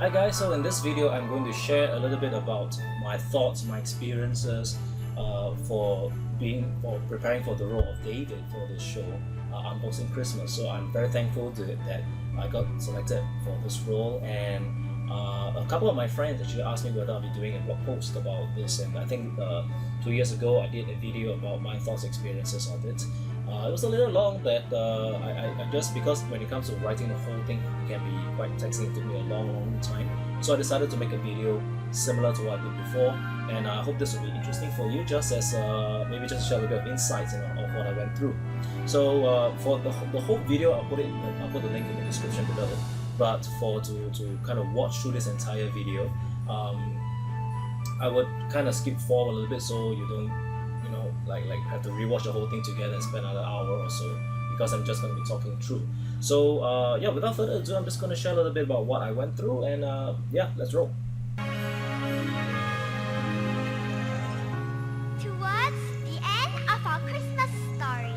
Hi guys, so in this video I'm going to share a little bit about my thoughts, my experiences for preparing for the role of David for this show, Unboxing Christmas. So I'm very thankful that I got selected for this role, and a couple of my friends actually asked me whether I'll be doing a blog post about this, and I think 2 years ago I did a video about my thoughts, experiences on it. It was a little long, but I just, because when it comes to writing the whole thing, it can be quite taxing. It took me a long time. So I decided to make a video similar to what I did before, and I hope this will be interesting for you, just as maybe just to share a little bit of insights of what I went through. So for the whole video, I'll put the link in the description below. But to kind of watch through this entire video, I would kind of skip forward a little bit so you don't like have to rewatch the whole thing together and spend another hour or so, because I'm just going to be talking through. So yeah, without further ado, I'm just going to share a little bit about what I went through, and yeah, let's roll. Towards the end of our Christmas story,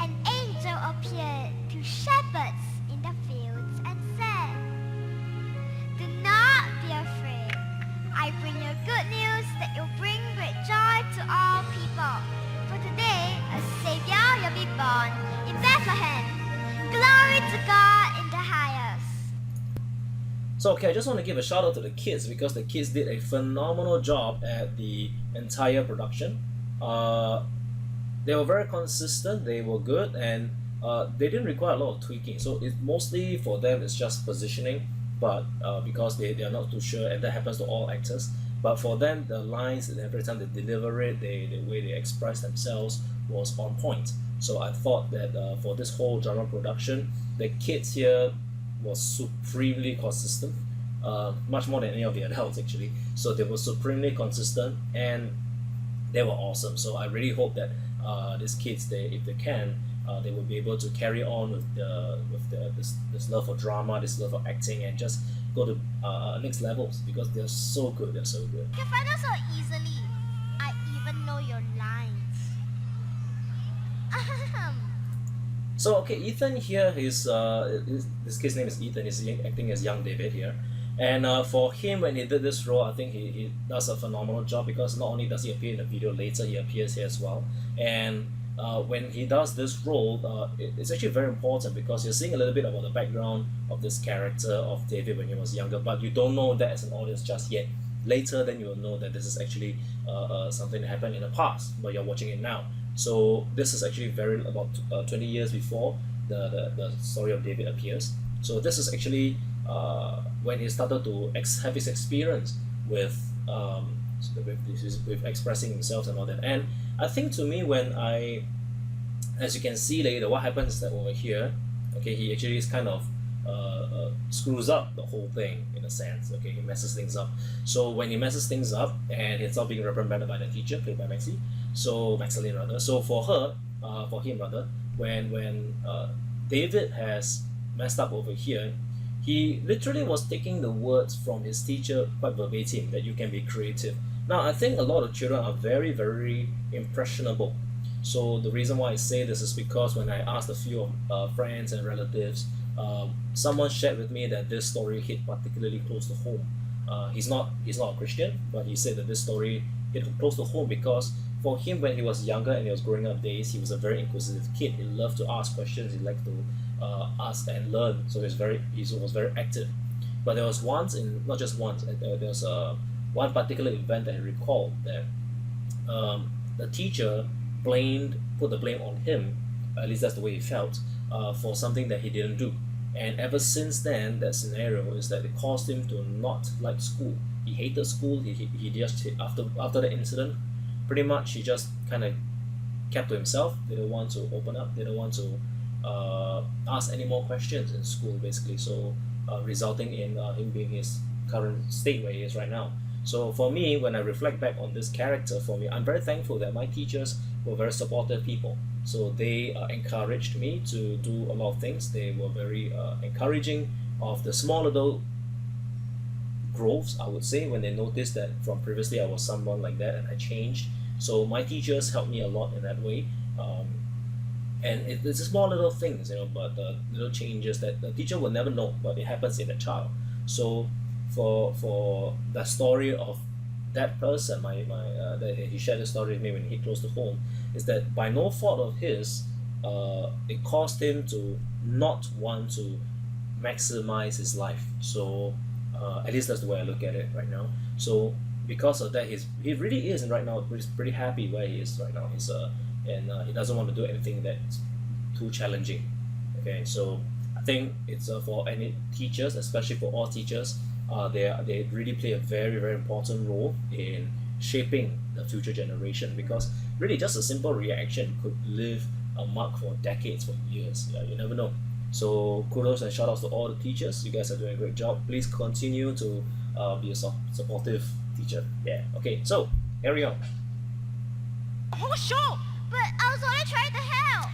an angel appeared to shepherds in the fields and said, "Do not be afraid. I bring you good news that will bring great joy to all people. For today, a Savior will be born in Bethlehem. Glory to God in the highest." So okay, I just want to give a shout out to the kids, because the kids did a phenomenal job at the entire production. They were very consistent, they were good, and they didn't require a lot of tweaking. So it mostly for them it's just positioning, but because they are not too sure, and that happens to all actors. But for them, the lines and every time they deliver it, the way they express themselves was on point. So I thought that for this whole drama production, the kids here was supremely consistent, much more than any of the adults actually. So they were supremely consistent, and they were awesome. So I really hope that these kids, if they can, they will be able to carry on with this love for drama, this love for acting, and just go to next levels, because they're so good. They're so good. You can find out so easily. I even know your lines. So okay, Ethan here is this kid's name is Ethan. He's acting as young David here, and for him, when he did this role, I think he does a phenomenal job, because not only does he appear in the video later, he appears here as well. And when he does this role, it's actually very important, because you're seeing a little bit about the background of this character of David when he was younger, but you don't know that as an audience just yet. Later, then you will know that this is actually something that happened in the past, but you're watching it now. So this is actually about 20 years before the story of David appears. So this is actually when he started to have his experience with expressing himself and all that. And I think, to me, as you can see later, what happens is that over here, okay, he actually is kind of screws up the whole thing in a sense. Okay, he messes things up. So when he messes things up and he's not being reprimanded by the teacher, played by Maxaline rather. So for him rather, when David has messed up over here, he literally was taking the words from his teacher quite verbatim, that you can be creative. Now, I think a lot of children are very, very impressionable. So the reason why I say this is because when I asked a few friends and relatives, someone shared with me that this story hit particularly close to home. He's not a Christian, but he said that this story hit close to home because for him, when he was younger and he was growing up days, he was a very inquisitive kid. He loved to ask questions. He liked to ask and learn. So he was very active. But there was once, not just once, there was one particular event that I recalled that the teacher put the blame on him, at least that's the way he felt, for something that he didn't do. And ever since then, that scenario is that it caused him to not like school. He hated school. He just, after the incident, pretty much he just kind of kept to himself. Didn't want to open up, didn't want to ask any more questions in school, basically. So resulting in him being his current state where he is right now. So for me, when I reflect back on this character, for me, I'm very thankful that my teachers were very supportive people. So they encouraged me to do a lot of things. They were very encouraging of the small little growths, I would say, when they noticed that from previously I was someone like that and I changed. So my teachers helped me a lot in that way. And it's a small little things, but the little changes that the teacher will never know, but it happens in a child. So for the story of that person, that he shared the story with me when he close to home, is that by no fault of his, it caused him to not want to maximize his life. So at least that's the way I look at it right now. So because of that, he really is, and right now he's pretty happy where he is right now. He doesn't want to do anything that's too challenging. Okay, so I think it's for any teachers, especially for all teachers, they really play a very very important role in shaping the future generation, because really just a simple reaction could leave a mark for decades, for years. Yeah, you never know. So kudos and shout outs to all the teachers. You guys are doing a great job. Please continue to be a supportive teacher. Yeah. Okay. So carry on. Whole show! But I was only trying to help.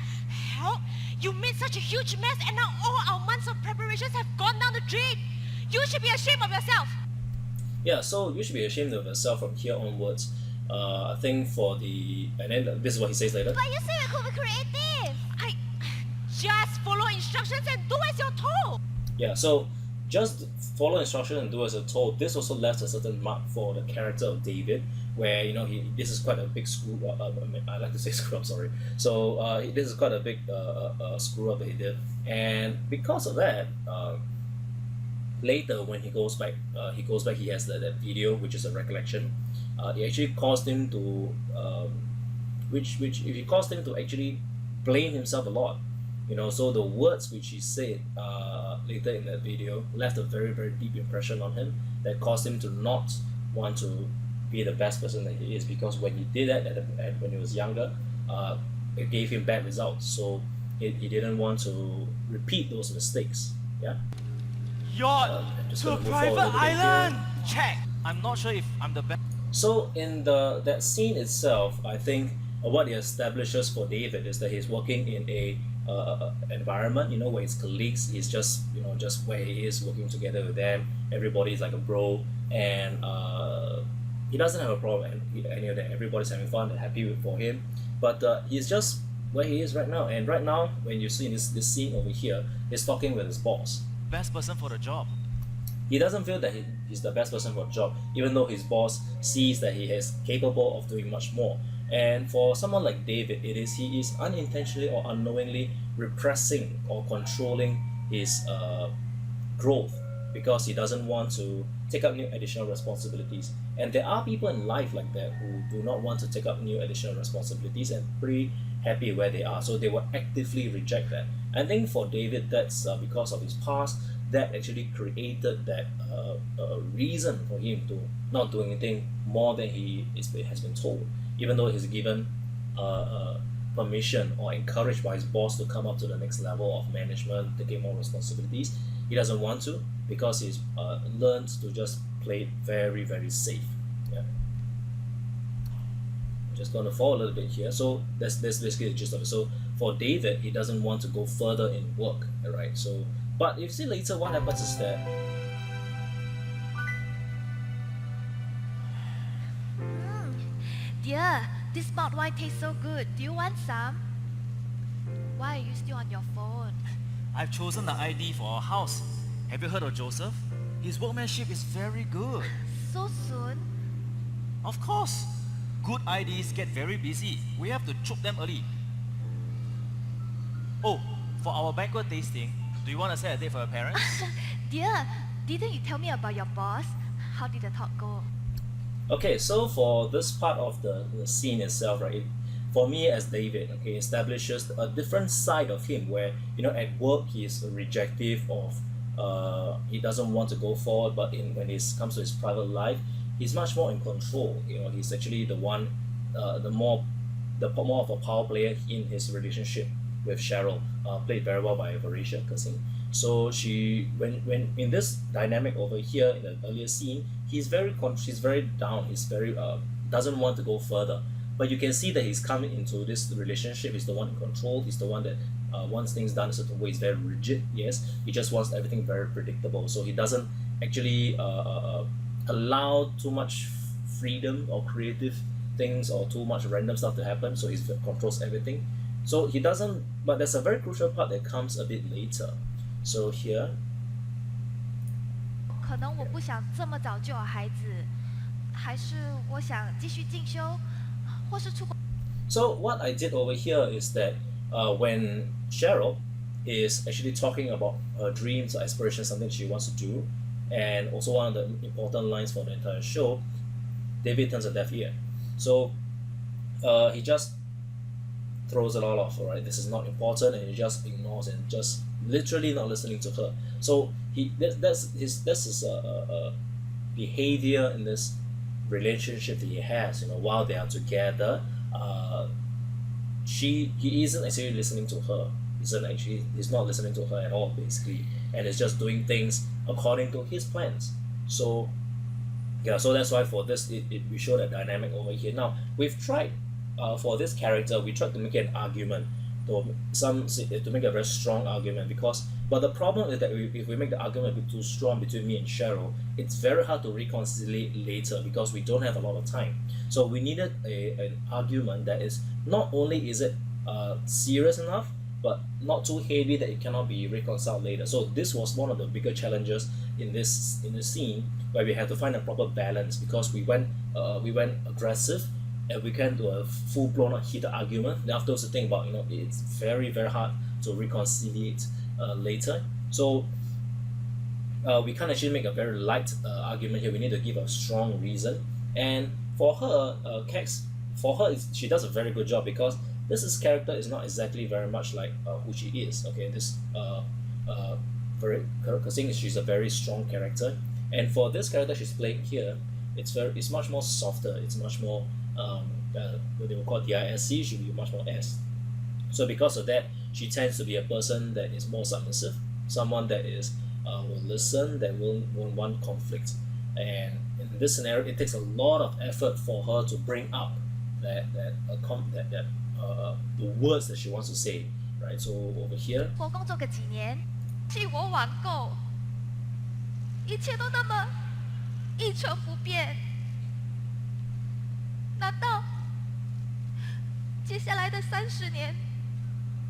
Help? You made such a huge mess and now all our months of preparations have gone down the drain. You should be ashamed of yourself. Yeah. So you should be ashamed of yourself from here onwards. I think and then this is what he says later. But you said we could be creative. I just follow instructions and do as you're told. Yeah, so just follow instruction and do as you're told. This also left a certain mark for the character of David, where this is quite a big screw up. I like to say screw up, sorry. So this is quite a big screw up that he did, and because of that, later when he goes back, he has that video, which is a recollection. It actually caused him to, it caused him to actually blame himself a lot. So the words which he said later in that video left a very very deep impression on him, that caused him to not want to be the best person that he is, because when he did that when he was younger, it gave him bad results. So he didn't want to repeat those mistakes. Yeah. Yacht just to a gonna move forward a private little bit here. island. Check. I'm not sure if I'm the best. So in that scene itself, I think what it establishes for David is that he's working in a environment, where his colleagues, he's just where he is working together with them. Everybody's like a bro, and he doesn't have a problem any of that. Everybody's having fun and happy for him, but he's just where he is right now. And right now, when you see this scene over here, he's talking with his boss. Best person for the job. He doesn't feel that he's the best person for the job, even though his boss sees that he is capable of doing much more. And for someone like David, he is unintentionally or unknowingly repressing or controlling his growth, because he doesn't want to take up new additional responsibilities. And there are people in life like that who do not want to take up new additional responsibilities and pretty happy where they are, so they will actively reject that. I think for David, that's because of his past, that actually created that reason for him to not do anything more than has been told, even though he's given permission or encouraged by his boss to come up to the next level of management, taking more responsibilities. He doesn't want to, because he's learned to just play it very very safe. Yeah. I'm just going to fall a little bit here. So that's basically the gist of it. So for David, he doesn't want to go further in work, right? So but you see later what happens is that Dear, this malt wine tastes so good. Do you want some? Why are you still on your phone? I've chosen the ID for our house. Have you heard of Joseph? His workmanship is very good. So soon? Of course. Good IDs get very busy. We have to choke them early. Oh, for our banquet tasting, do you want to set a date for your parents? Dear, didn't you tell me about your boss? How did the talk go? okay, so for this part of the scene itself, right, for me as David, okay, establishes a different side of him, where at work he's rejective of he doesn't want to go forward, but when it comes to his private life, he's much more in control. He's actually the one, the more of a power player in his relationship with Cheryl, played very well by Varisha Kassim. So when in this dynamic over here in the earlier scene, she's very down. He's very doesn't want to go further. But you can see that he's coming into this relationship. He's the one in control. He's the one that wants things done a certain way. He's very rigid. Yes, he just wants everything very predictable. So he doesn't actually allow too much freedom or creative things or too much random stuff to happen. So he controls everything. So he doesn't. But there's a very crucial part that comes a bit later. So here, 可能我不想这么早就有孩子，还是我想继续进修，或是出国。 So what I did over here is that when Cheryl is actually talking about her dreams or aspirations, something she wants to do, and also one of the important lines for the entire show, David turns a deaf ear. So he just throws it all off. Alright, this is not important, and he just ignores and just literally not listening to her. So that's his behavior in this relationship that he has. While they are together, he isn't actually listening to her. He's not listening to her at all, basically, and is just doing things according to his plans. So yeah, so that's why for this we show that dynamic over here. Now we've tried for this character, we tried to make an argument, to make a very strong argument, but the problem is that if we make the argument a bit too strong between me and Cheryl, it's very hard to reconcile later because we don't have a lot of time. So we needed an argument that is not only is it serious enough, but not too heavy that it cannot be reconciled later. So this was one of the bigger challenges in this scene, where we had to find a proper balance, because we went aggressive and we came to a full-blown heated argument. Then afterwards, to think about, it's very, very hard to reconcile later. So we can't actually make a very light argument here. We need to give a strong reason. And for her, Kex, she does a very good job, because this character is not exactly very much like who she is. Okay, because she's a very strong character, and for this character she's playing here, it's much more softer. It's much more what they would call DISC. She'll be much more S. So because of that, she tends to be a person that is more submissive, someone that is will listen, that won't want conflict. And in this scenario, it takes a lot of effort for her to bring up the words that she wants to say, right? So over here, 我工作个几年，替我网购，一切都那么一成不变。难道接下来的30年，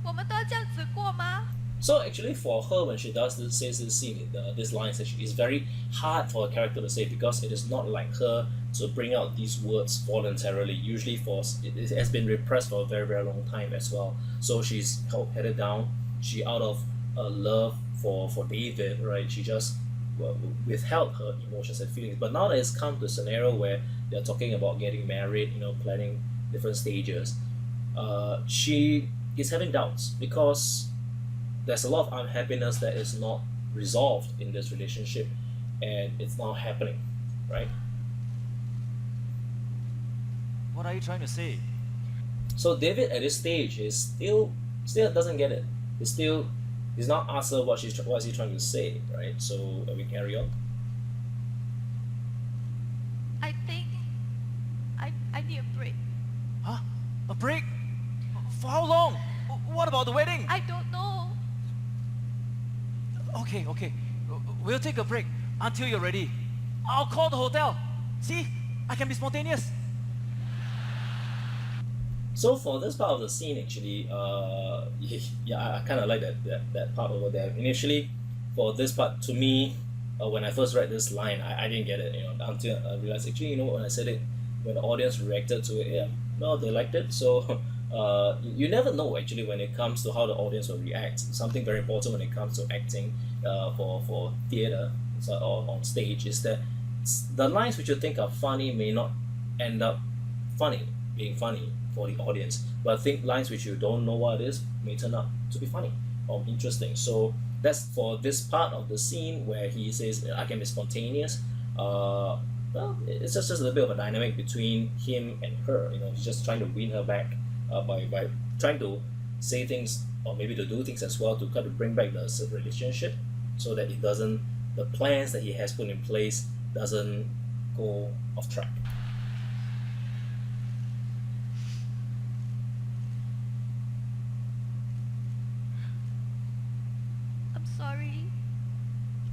我们都要这样子过吗？ so actually for her, when she says this scene, this line, actually is very hard for a character to say, because it is not like her to bring out these words voluntarily. Usually it has been repressed for a very, very long time as well. So she's headed down. She, out of love for David, right, she just withheld her emotions and feelings. But now that it's come to a scenario where they're talking about getting married, planning different stages, she is having doubts, because there's a lot of unhappiness that is not resolved in this relationship, and it's now happening, right? What are you trying to say? So David at this stage is still doesn't get it. He's not asked her what is he trying to say, right? So we carry on. I think I need a break. Huh? A break? For how long? What about the wedding? I don't know. Okay. We'll take a break until you're ready. I'll call the hotel. See? I can be spontaneous. So for this part of the scene, actually, I kind of like that part over there. Initially, for this part, to me, when I first read this line, I didn't get it, until I realized, actually, when I said it, when the audience reacted to it, yeah, no, they liked it. So you never know, actually, when it comes to how the audience will react. Something very important when it comes to acting for theatre or on stage is that the lines which you think are funny may not end up being funny for the audience, but I think lines which you don't know what it is may turn out to be funny or interesting. So that's for this part of the scene where he says, I can be spontaneous. Well, it's just a little bit of a dynamic between him and her. He's just trying to win her back by trying to say things, or maybe to do things as well, to kind of bring back the relationship, so that the plans that he has put in place doesn't go off track. I'm sorry.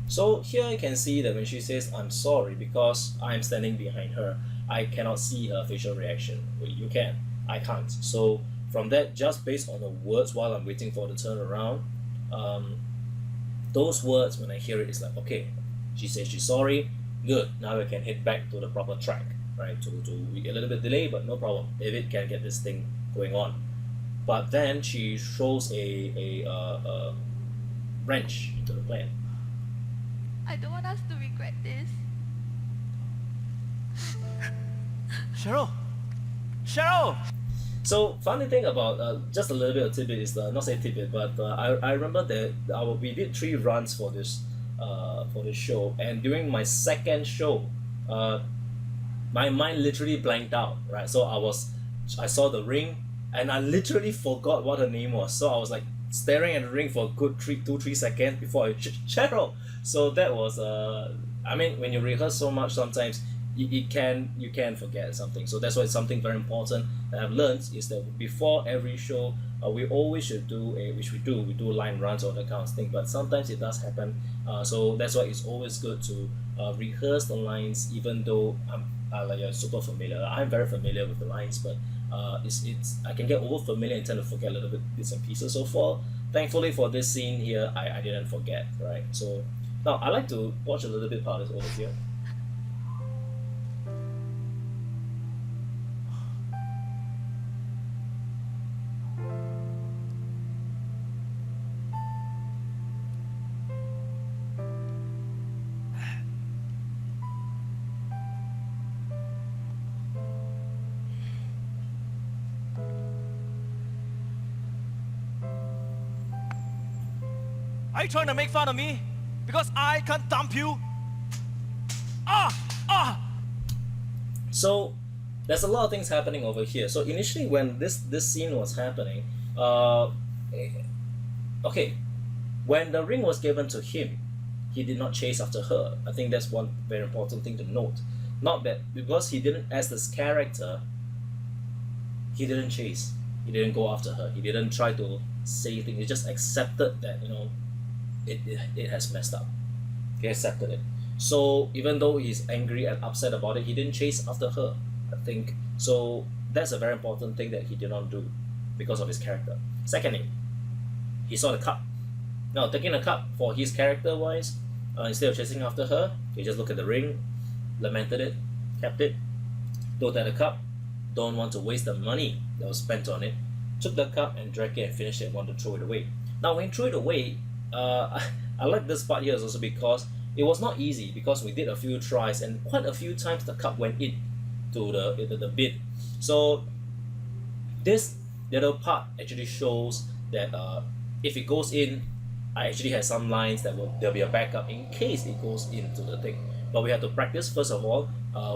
So here you can see that when she says I'm sorry, because I'm standing behind her, I cannot see her facial reaction. Well, you can, I can't. So from that, just based on the words while I'm waiting for the turnaround, those words, when I hear it, it's like, okay, She says she's sorry. Good. Now we can head back to the proper track, right? To a little bit delay, but no problem. David can get this thing going on. But then she throws a wrench into the plan. I don't want us to regret this. Cheryl! Cheryl! So funny thing about just a little bit of tidbit is not say tidbit, but I remember that we did 3 runs for this show, and during my second show, my mind literally blanked out. Right, so I saw the ring, and I literally forgot what her name was. So I was like staring at the ring for a good 3 seconds before I Cheryl. So that was I mean, when you rehearse so much, sometimes you can forget something. So that's why it's something very important that I've learned is that before every show, we always should do we do line runs or that kind of thing. But sometimes it does happen. So that's why it's always good to rehearse the lines, even though I'm like super familiar. I'm very familiar with the lines, but it's I can get over familiar and tend to forget a little bit bits and pieces. So thankfully for this scene here, I didn't forget, right? So now I like to watch a little bit part of this over here. Are you trying to make fun of me? Because I can't dump you? So there's a lot of things happening over here. So initially when this scene was happening, okay, when the ring was given to him, he did not chase after her. I think that's one very important thing to note. Not that because he didn't, as this character, he didn't chase. He didn't go after her. He didn't try to say things. He just accepted that, you know, it has messed up. He accepted it. So even though he's angry and upset about it, he didn't chase after her, I think. So that's a very important thing that he did not do because of his character. Secondly, he saw the cup. Now, taking the cup for his character wise, instead of chasing after her, he just looked at the ring, lamented it, kept it, looked at the cup, don't want to waste the money that was spent on it, took the cup and drank it and finished it and wanted to throw it away. Now, when he threw it away, I like this part here also because it was not easy, because we did a few tries and quite a few times the cup went in to the bid. So this little part actually shows that if it goes in, I actually have some lines that there'll be a backup in case it goes into the thing. But we have to practice first of all.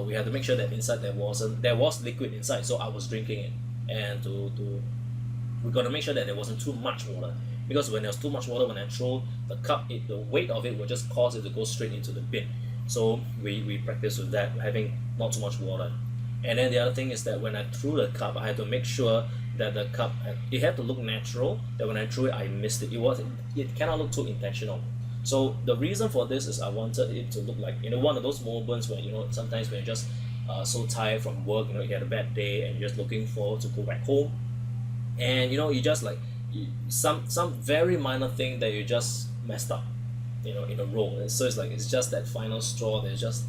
We have to make sure that inside there was liquid inside, so I was drinking it, and we got to make sure that there wasn't too much water, because when there's too much water, when I throw the cup, the weight of it will just cause it to go straight into the bin. So we practice with that, having not too much water. And then the other thing is that when I threw the cup, I had to make sure that the cup, it had to look natural, that when I threw it, I missed it. It cannot look too intentional. So the reason for this is I wanted it to look like, you know, one of those moments where, you know, sometimes when you're just so tired from work, you know, you had a bad day and you're just looking forward to go back home, and you know, you just like some very minor thing that you just messed up, you know, in a row. And so it's just that final straw. There's just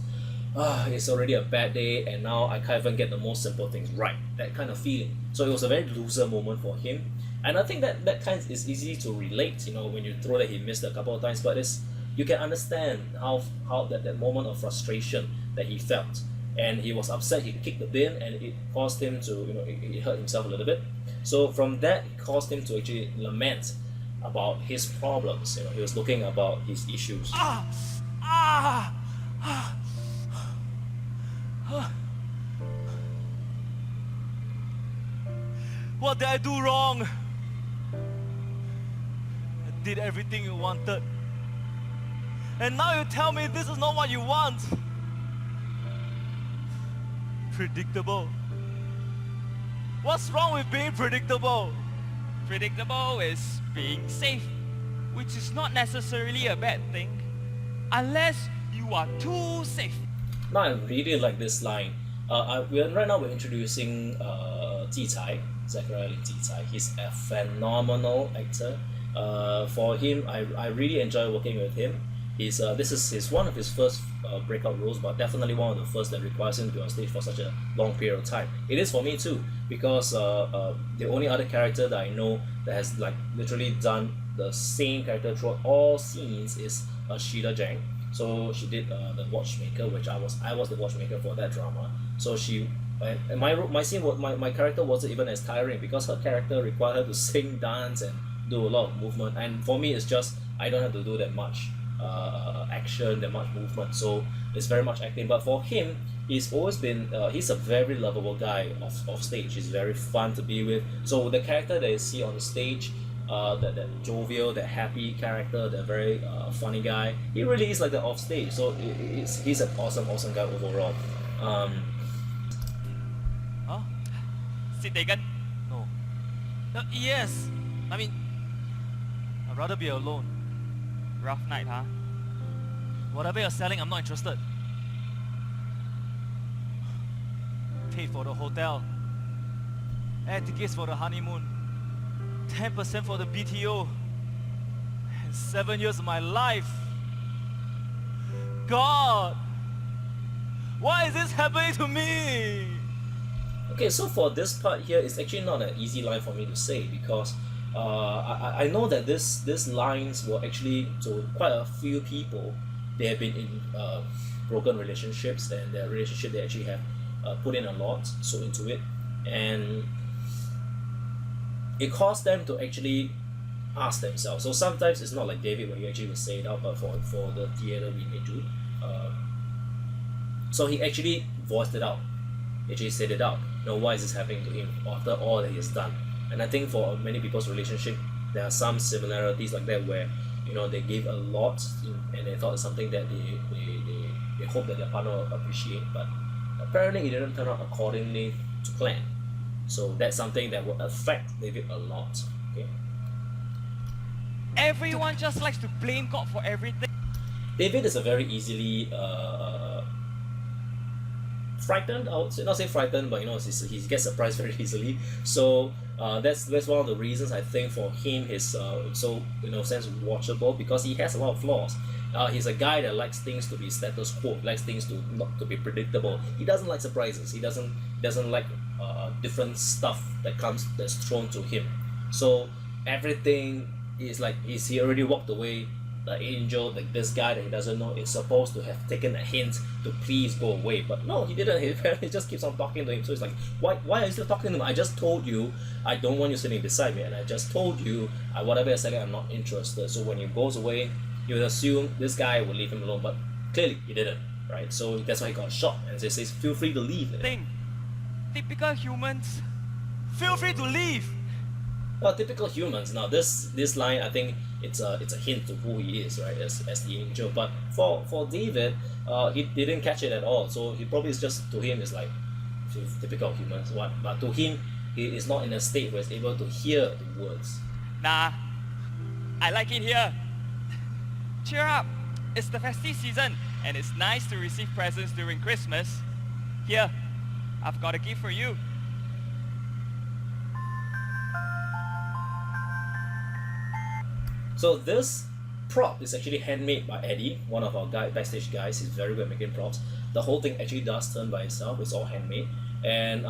it's already a bad day and now I can't even get the most simple things right, that kind of feeling. So it was a very loser moment for him, and I think that kind is easy to relate, you know, when you throw that he missed a couple of times, but you can understand how that moment of frustration that he felt, and he was upset. He kicked the bin and it caused him to, you know, it hurt himself a little bit. So from that, it caused him to actually lament about his problems. You know, he was looking about his issues. What did I do wrong? I did everything you wanted, and now you tell me this is not what you want. Predictable. What's wrong with being predictable? Predictable is being safe, which is not necessarily a bad thing, unless you are too safe. Now I really like this line. Right now we're introducing Ji Cai, Zachariah Lee Ji Cai. He's a phenomenal actor. For him, I really enjoy working with him. this is one of his first breakout roles, but definitely one of the first that requires him to be on stage for such a long period of time. It is for me too, because the only other character that I know that has like literally done the same character throughout all scenes is Sheila Zhang. So she did the Watchmaker, which I was the Watchmaker for that drama. So she and my scene my character wasn't even as tiring because her character required her to sing, dance, and do a lot of movement. And for me, it's just I don't have to do that much action, that much movement. So it's very much acting. But for him, he's always been he's a very lovable guy off stage. He's very fun to be with. So the character that you see on the stage, that jovial, that happy character, that very funny guy, he really is like that off stage. So he's an awesome guy overall. Huh? Sid Dagan, No. Yes. I mean, I'd rather be alone. rough night, huh? Whatever you're selling, I'm not interested. Paid for the hotel, air tickets for the honeymoon, 10% for the BTO, and 7 years of my life. God, why is this happening to me? Okay, so for this part here, it's actually not an easy line for me to say because I know that these lines were actually to quite a few people. They have been in broken relationships, and their relationship they actually have put in a lot into it, and it caused them to actually ask themselves. So sometimes it's not like David where he actually will say it out, but for the theater we may do. So he actually voiced it out. He actually said it out. Why is this happening to him after all that he has done? And I think for many people's relationship, there are some similarities like that where they gave a lot and they thought it's something that they hope that their partner will appreciate, but apparently it didn't turn out accordingly to plan. So that's something that will affect David a lot. Okay. Everyone just likes to blame God for everything. David is a very easily frightened. I would say, not say frightened, but he gets surprised very easily. So that's one of the reasons I think for him he's so sense watchable, because he has a lot of flaws. He's a guy that likes things to be status quo, likes things to not to be predictable. He doesn't like surprises. He doesn't like different stuff that's thrown to him. So everything is like he already walked away. The angel, like this guy that he doesn't know, is supposed to have taken a hint to please go away, but no, he didn't. He apparently just keeps on talking to him. So it's like, why are you still talking to him? I just told you I don't want you sitting beside me, and I just told you whatever you're saying, I'm not interested. So when he goes away, you would assume this guy will leave him alone, but clearly he didn't, right? So that's why he got shot, and he says, feel free to leave. Typical humans. Feel free to leave. Well, typical humans. Now this line, I think it's a hint to who he is, right? As the angel. But for David, he didn't catch it at all. So he probably is just, to him, is like typical humans. What? But to him, he is not in a state where he's able to hear the words. Nah, I like it here. Cheer up. It's the festive season, and it's nice to receive presents during Christmas. Here, I've got a gift for you. So this prop is actually handmade by Eddie, one of our backstage guys. He's very good at making props. The whole thing actually does turn by itself. It's all handmade, and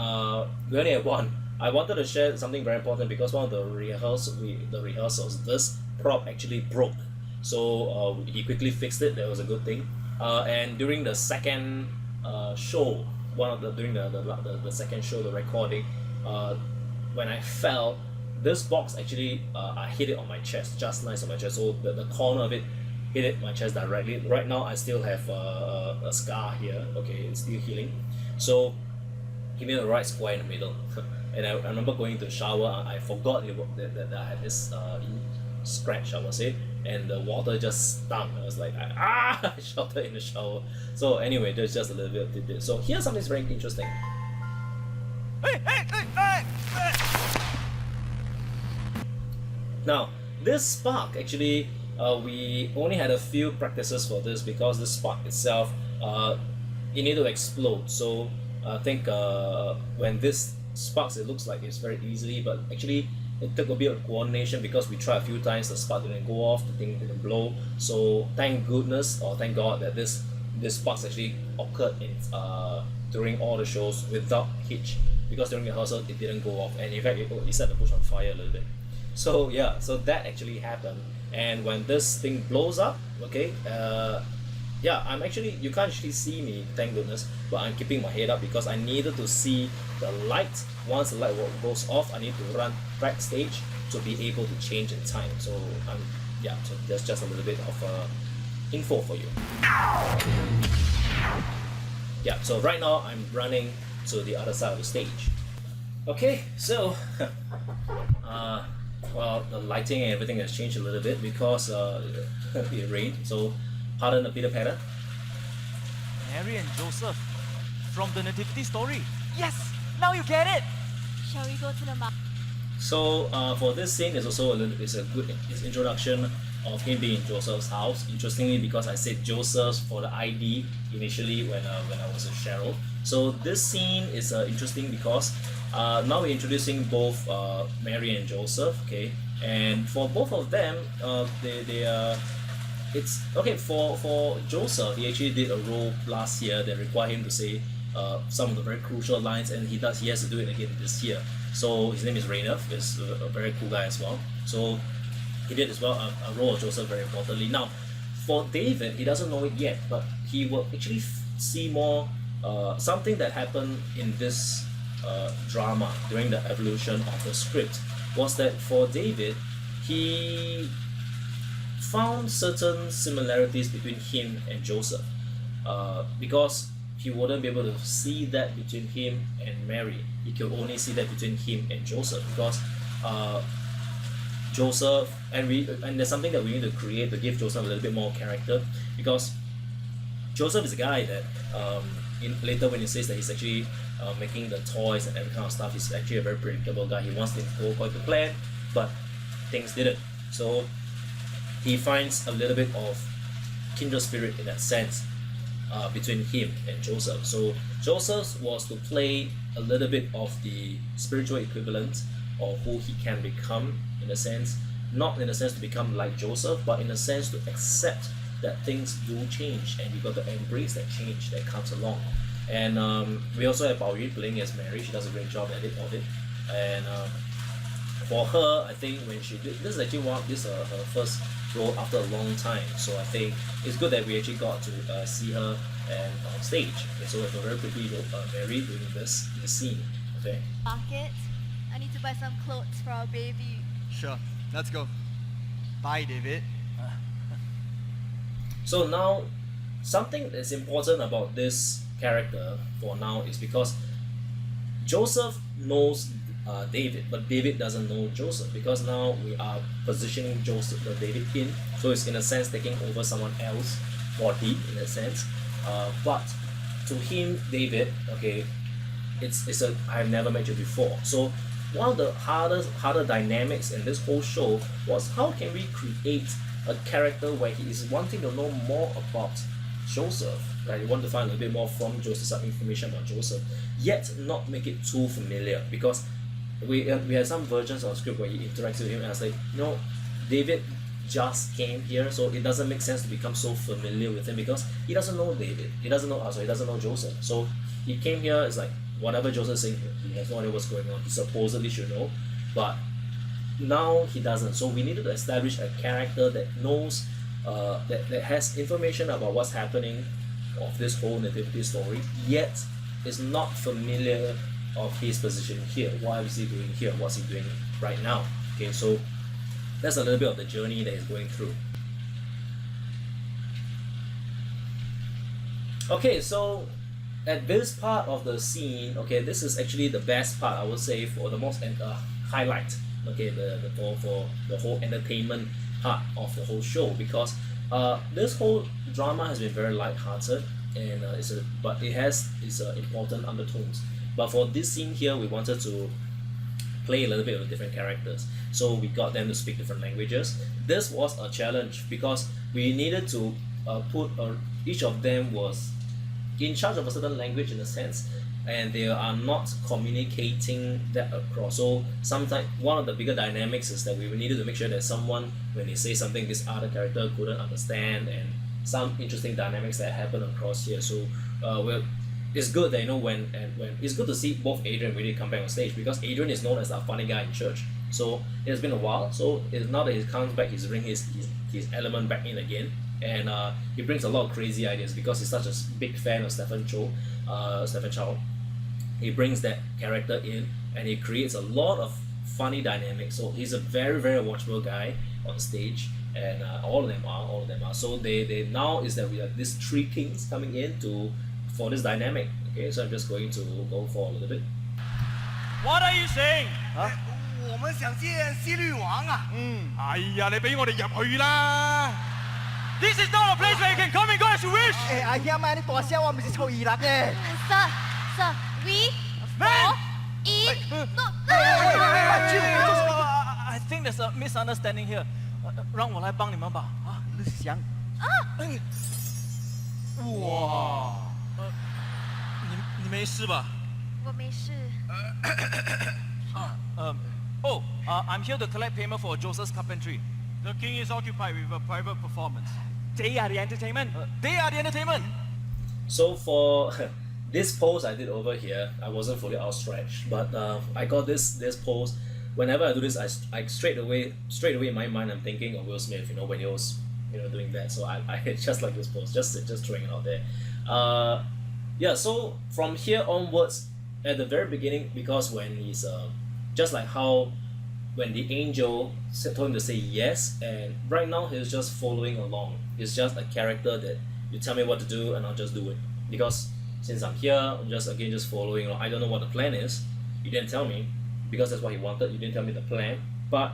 we only have one. I wanted to share something very important because one of the rehearsals, this prop actually broke. So he quickly fixed it. That was a good thing. And during the second show, during the second show, the recording, when I fell, this box actually I hit it on my chest, just nice on my chest. So the corner of it hit it my chest directly. Right now I still have a scar here. Okay, it's still healing. So he made a right square in the middle. And I remember going to the shower. I forgot that I had this scratch, I would say, and the water just stung. I was like, I shouted in the shower. So anyway, there's just a little bit of tidbit. So here's something very interesting. Hey! Now, this spark actually, we only had a few practices for this because the spark itself, it need to explode. So I think when this sparks, it looks like it's very easily, but actually it took a bit of coordination because we tried a few times, the spark didn't go off, the thing didn't blow. So thank goodness, or thank God, that this sparks actually occurred in during all the shows without hitch, because during rehearsal it didn't go off, and in fact it set the bush on fire a little bit. So yeah, so that actually happened, and when this thing blows up, okay, yeah, I'm actually, you can't actually see me, thank goodness, but I'm keeping my head up because I needed to see the light. Once the light goes off, I need to run backstage to be able to change in time. So yeah, so that's just a little bit of info for you. Yeah, so right now I'm running to the other side of the stage. Okay, so well, the lighting and everything has changed a little bit because it rained, so pardon the pitter patter. Mary and Joseph from the nativity story. Yes, now you get it. Shall we go to the mountain? So for this scene, it's also it's a good introduction of him being in Joseph's house. Interestingly, because I said Joseph for the ID initially when I was with Cheryl. So this scene is interesting because now we're introducing both Mary and Joseph. Okay, and for both of them, it's okay for Joseph. He actually did a role last year that required him to say some of the very crucial lines, and he has to do it again this year. So his name is Rainier, is a very cool guy as well. So he did as well a role of Joseph very importantly. Now for David, he doesn't know it yet, but he will actually see more something that happened in this drama during the evolution of the script. Was that for David, he found certain similarities between him and Joseph, because he wouldn't be able to see that between him and Mary. He could only see that between him and Joseph, because Joseph, and there's something that we need to create to give Joseph a little bit more character, because Joseph is a guy that later when he says that he's actually making the toys and every kind of stuff, he's actually a very predictable guy. He wants things to go according to plan, but things didn't. So he finds a little bit of kindred spirit in that sense between him and Joseph. So Joseph was to play a little bit of the spiritual equivalent of who he can become, in a sense, not in a sense to become like Joseph, but in a sense to accept that things do change, and you got to embrace that change that comes along. And we also have Bao Yun playing as Mary. She does a great job at it of it. And for her, I think when she did this is actually her first role after a long time. So I think it's good that we actually got to see her and on stage. Okay, so we have a very pretty Mary doing this scene. Okay. Market. I need to buy some clothes for our baby. Sure, let's go. Bye, David. So now, something that's important about this character for now is because Joseph knows David, but David doesn't know Joseph, because now we are positioning David in, so it's in a sense taking over someone else's body in a sense. But to him, David, okay, it's a I've never met you before. So one of the harder dynamics in this whole show was how can we create a character where he is wanting to know more about Joseph, right? You want to find a little bit more from Joseph, some information about Joseph, yet not make it too familiar, because we had some versions of script where he interacts with him and I was like, David just came here, so it doesn't make sense to become so familiar with him because he doesn't know David, he doesn't know Joseph. So he came here, it's like whatever Joseph is saying, he has no idea what's going on. He supposedly should know, but now he doesn't. So we needed to establish a character that knows, that has information about what's happening of this whole nativity story, yet is not familiar of his position here. What is he doing here? What's he doing right now? Okay, so that's a little bit of the journey that he's going through. Okay, so at this part of the scene, okay, this is actually the best part, I would say, for the most highlight, okay, for the whole entertainment part of the whole show, because this whole drama has been very light-hearted, and but it has its important undertones. But for this scene here, we wanted to play a little bit with different characters, so we got them to speak different languages. This was a challenge because we needed to put each of them was in charge of a certain language in a sense, and they are not communicating that across. So sometimes one of the bigger dynamics is that we needed to make sure that someone, when they say something, this other character couldn't understand, and some interesting dynamics that happen across here. So it's good that when it's good to see both Adrian really come back on stage, because Adrian is known as a funny guy in church. So it's been a while. So it's now that he comes back, he's bringing his element back in again, and he brings a lot of crazy ideas because he's such a big fan of Stephen Chow. He brings that character in, and he creates a lot of funny dynamics. So he's a very, very watchable guy on stage, and all of them are. So they now is that we have these three kings coming in for this dynamic. Okay, so I'm just going to go for a little bit. What are you saying? 我们想见西律王啊！哎呀，你俾我哋入去啦！ This is not a place where you can come and go as you wish. 誒，阿兄啊，你大聲，我唔是臭耳辣嘅。 Sir, we Man! all in. No, I think there's a misunderstanding here. 让我来帮你们吧。啊，你想？哇！你没事吧？我没事。 I'm here to collect payment for Joseph's carpentry. The king is occupied with a private performance. They are the entertainment. They are the entertainment. So for this pose I did over here, I wasn't fully outstretched, but I got this pose. Whenever I do this, I straight away in my mind I'm thinking of Will Smith. When he was doing that. So I just like this pose. Just throwing it out there. Yeah. So from here onwards, at the very beginning, because when he's just like how when the angel told him to say yes, and right now he's just following along. He's just a character that you tell me what to do and I'll just do it. Because since I'm here, I'm just following along. I don't know what the plan is. You didn't tell me, because that's what he wanted. You didn't tell me the plan. But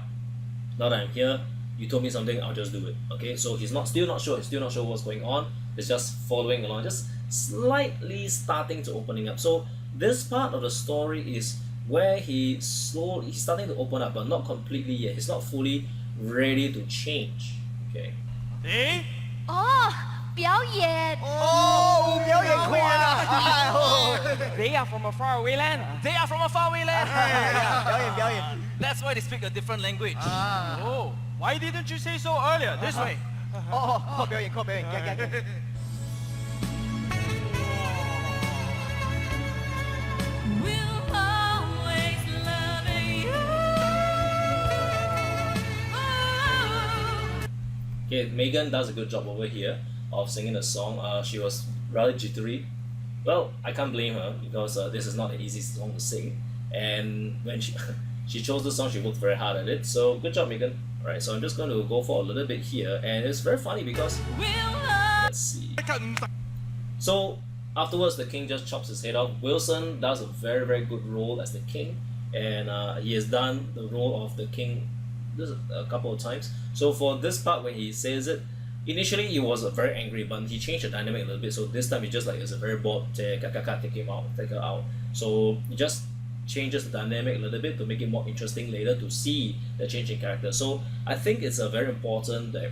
now that I'm here, you told me something, I'll just do it. Okay, so he's still not sure what's going on. He's just following along, just slightly starting to opening up. So this part of the story is where he's starting to open up, but not completely yet. He's not fully ready to change. Okay. 咦？哦，表演。哦，表演課啊！ They are from a faraway land. They are from a faraway land. 表演。 That's why they speak a different language. Oh, why didn't you say so earlier? This way. 哦，表演，驚。 We'll always love you. Okay, Megan does a good job over here of singing the song. She was rather jittery. Well, I can't blame her, because this is not an easy song to sing. And when she chose the song, she worked very hard at it. So good job, Megan. Alright, so I'm just going to go for a little bit here, and it's very funny because let's see. So afterwards, the king just chops his head off. Wilson does a very, very good role as the king, and he has done the role of the king a couple of times. So for this part, when he says it, initially he was very angry, but he changed the dynamic a little bit. So this time he just it's a very bored, take her out. So he just changes the dynamic a little bit to make it more interesting later to see the change in character. So I think it's a very important that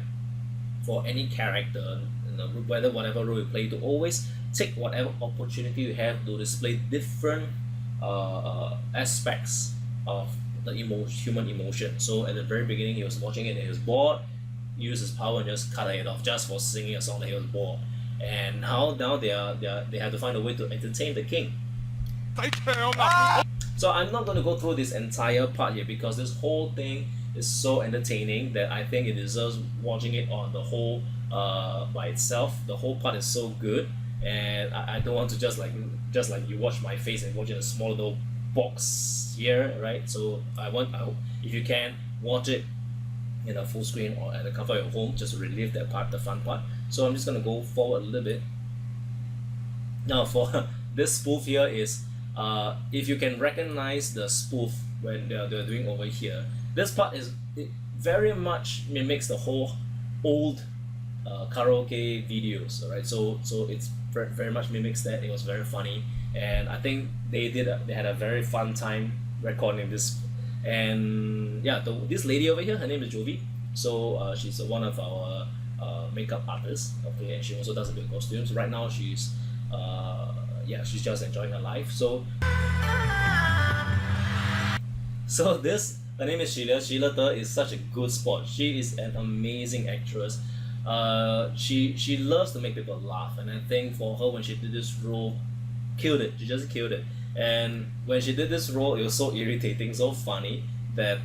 for any character, whatever role you play, to always take whatever opportunity you have to display different aspects of the human emotion. So at the very beginning, he was watching it and he was bored. He used his power and just cut her head off just for singing a song that he was bored. And now they have to find a way to entertain the king. So I'm not going to go through this entire part here, because this whole thing is so entertaining that I think it deserves watching it on the whole by itself. The whole part is so good, and I don't want to just like you watch my face and watch in a small little box here, right? So I if you can, watch it in a full screen or at the comfort of your home, just to relive that part, the fun part. So I'm just going to go forward a little bit. Now for this spoof here is if you can recognize the spoof when they're doing over here, this part it very much mimics the whole old karaoke videos, alright? So it's very much mimics that. It was very funny, and I think they had a very fun time recording this. And yeah, this lady over here, her name is Jovi. So she's one of our makeup artists, okay, and she also does a bit of costumes. Right now she's yeah, she's just enjoying her life. So this, her name is Sheila. Sheila De is such a good sport. She is an amazing actress. She loves to make people laugh, and I think for her when she did this role, killed it. She just killed it. And when she did this role, it was so irritating, so funny that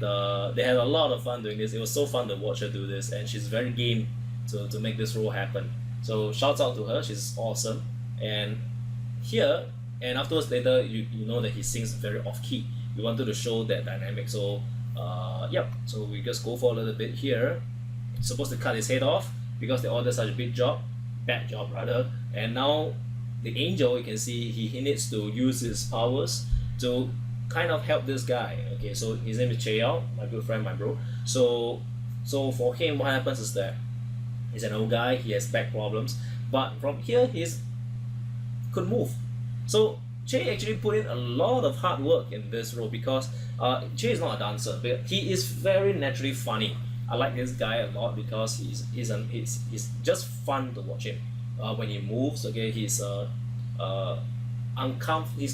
they had a lot of fun doing this. It was so fun to watch her do this, and she's very game to make this role happen. So shouts out to her. She's awesome. And here and afterwards later, you know that he sings very off key. We wanted to show that dynamic. So yep. So we just go for a little bit here. Supposed to cut his head off because they ordered such a bad job rather. And now the angel, you can see he needs to use his powers to kind of help this guy. Okay, so his name is Che Yao, my good friend, my bro. So for him, what happens is that he's an old guy. He has back problems, but from here he could move. So Che actually put in a lot of hard work in this role because Che is not a dancer, but he is very naturally funny. I like this guy a lot because he's just fun to watch him. When he moves, okay, he's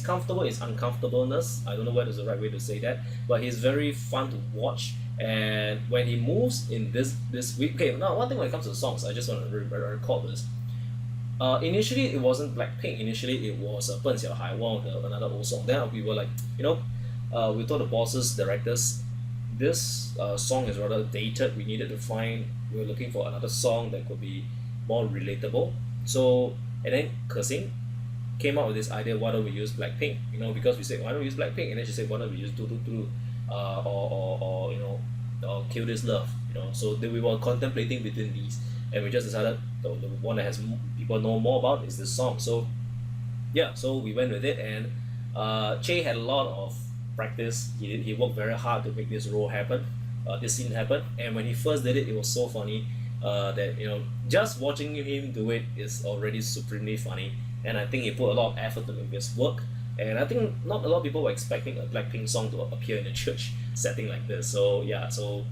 comfortable in his uncomfortableness. I don't know what is the right way to say that, but he's very fun to watch. And when he moves in this week, okay, now one thing when it comes to the songs, I just want to record this. Initially it wasn't Blackpink. Initially it was 笨小孩, another old song. Then we were like, we told the bosses, directors, this song is rather dated. We were looking for another song that could be more relatable. So, and then Kesing came up with this idea, why don't we use Blackpink? Because we said, why don't we use Blackpink? And then she said, why don't we use Do Do Do, or Kill This Love, So then we were contemplating between these, and we just decided the one that has people know more about is this song. So yeah, so we went with it, and Che had a lot of practice. He worked very hard to make this role happen, this scene happen. And when he first did it, it was so funny that just watching him do it is already supremely funny. And I think he put a lot of effort to make this work. And I think not a lot of people were expecting a Blackpink song to appear in a church setting like this. So yeah, so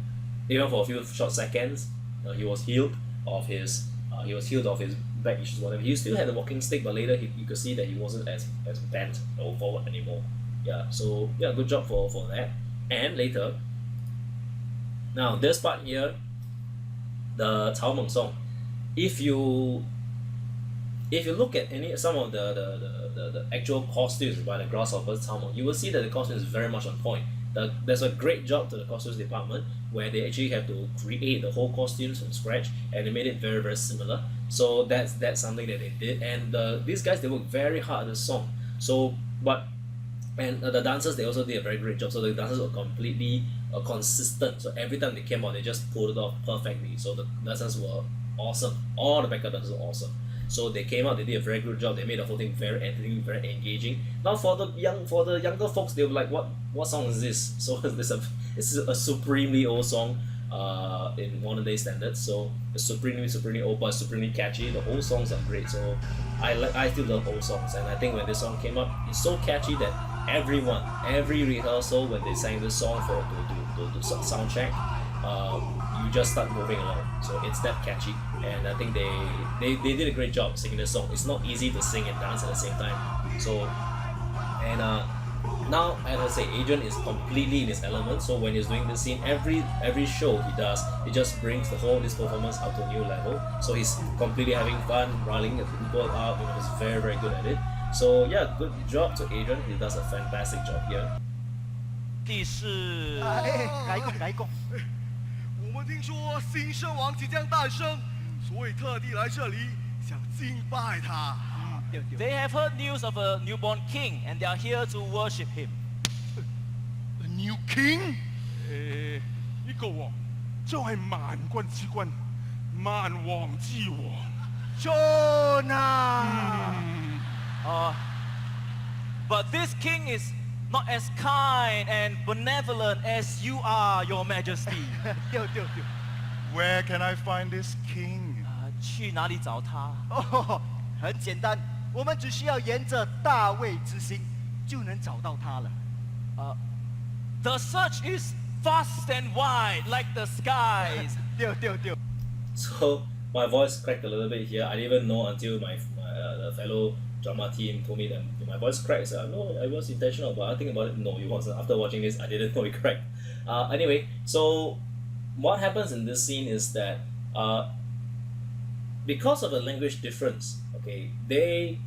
even for a few short seconds, he was healed of his back issues, whatever. He still had a walking stick, but later you could see that he wasn't as bent or forward anymore. Yeah, so yeah, good job for that. And later, now this part here, the Cao Meng song, if you look at some of the actual costumes by the Grasshoppers Cao Meng, you will see that the costume is very much on point. There's a great job to the costumes department where they actually have to create the whole costumes from scratch, and they made it very, very similar. So that's something that they did. And these guys, they worked very hard on the song. So the dancers, they also did a very great job. So the dancers were completely consistent. So every time they came out, they just pulled it off perfectly. So the dancers were awesome. All the backup dancers were awesome. So they came out, they did a very good job. They made the whole thing very entertaining, very engaging. Now for the younger folks, they were like, what song is this? So this is a supremely old song in modern day standards. So it's supremely old, but supremely catchy. The old songs are great. So I still love old songs, and I think when this song came up, it's so catchy that every rehearsal when they sang this song to sound check, you just start moving along. So it's that catchy, and I think they did a great job singing this song. It's not easy to sing and dance at the same time. So and now, as I say, Adrian is completely in his element. So when he's doing this scene, every show he does, he just brings this performance up to a new level. So he's completely having fun, riling the people up. He's very, very good at it. So yeah, good job to Adrian. He does a fantastic job here. 第是来讲，我们听说新生王即将诞生，所以特地来这里想敬拜他。 They have heard news of a newborn king, and they are here to worship him. The new king？ 呢個王就係萬軍之君，萬王之王。Jonah！ But this king is not as kind and benevolent as you are, Your Majesty. 对。 Where can I find this king？ 去哪里找他？ 哦，很简单，我们只需要沿着大卫之星就能找到他了。The search is vast and wide, like the skies. 对。 So my voice cracked a little bit here. I didn't even know until my fellow drama team told me that my voice cracked. I said, no, it was intentional, but I think about it, no, it wasn't. After watching this, I didn't know it cracked. Anyway, so what happens in this scene is that because of a language difference, okay, they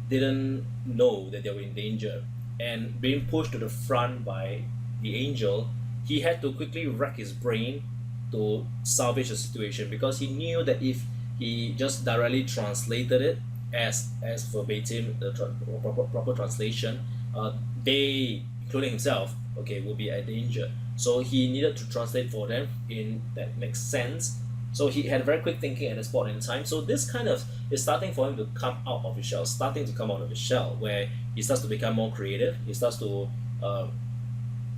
didn't know that they were in danger, and being pushed to the front by the angel, he had to quickly rack his brain to salvage the situation, because he knew that if he just directly translated it as verbatim, the proper translation, they, including himself, okay, will be at danger. So he needed to translate for them in that makes sense. So he had very quick thinking at this point in time. So this kind of is starting for him to come out of his shell, where he starts to become more creative. He starts to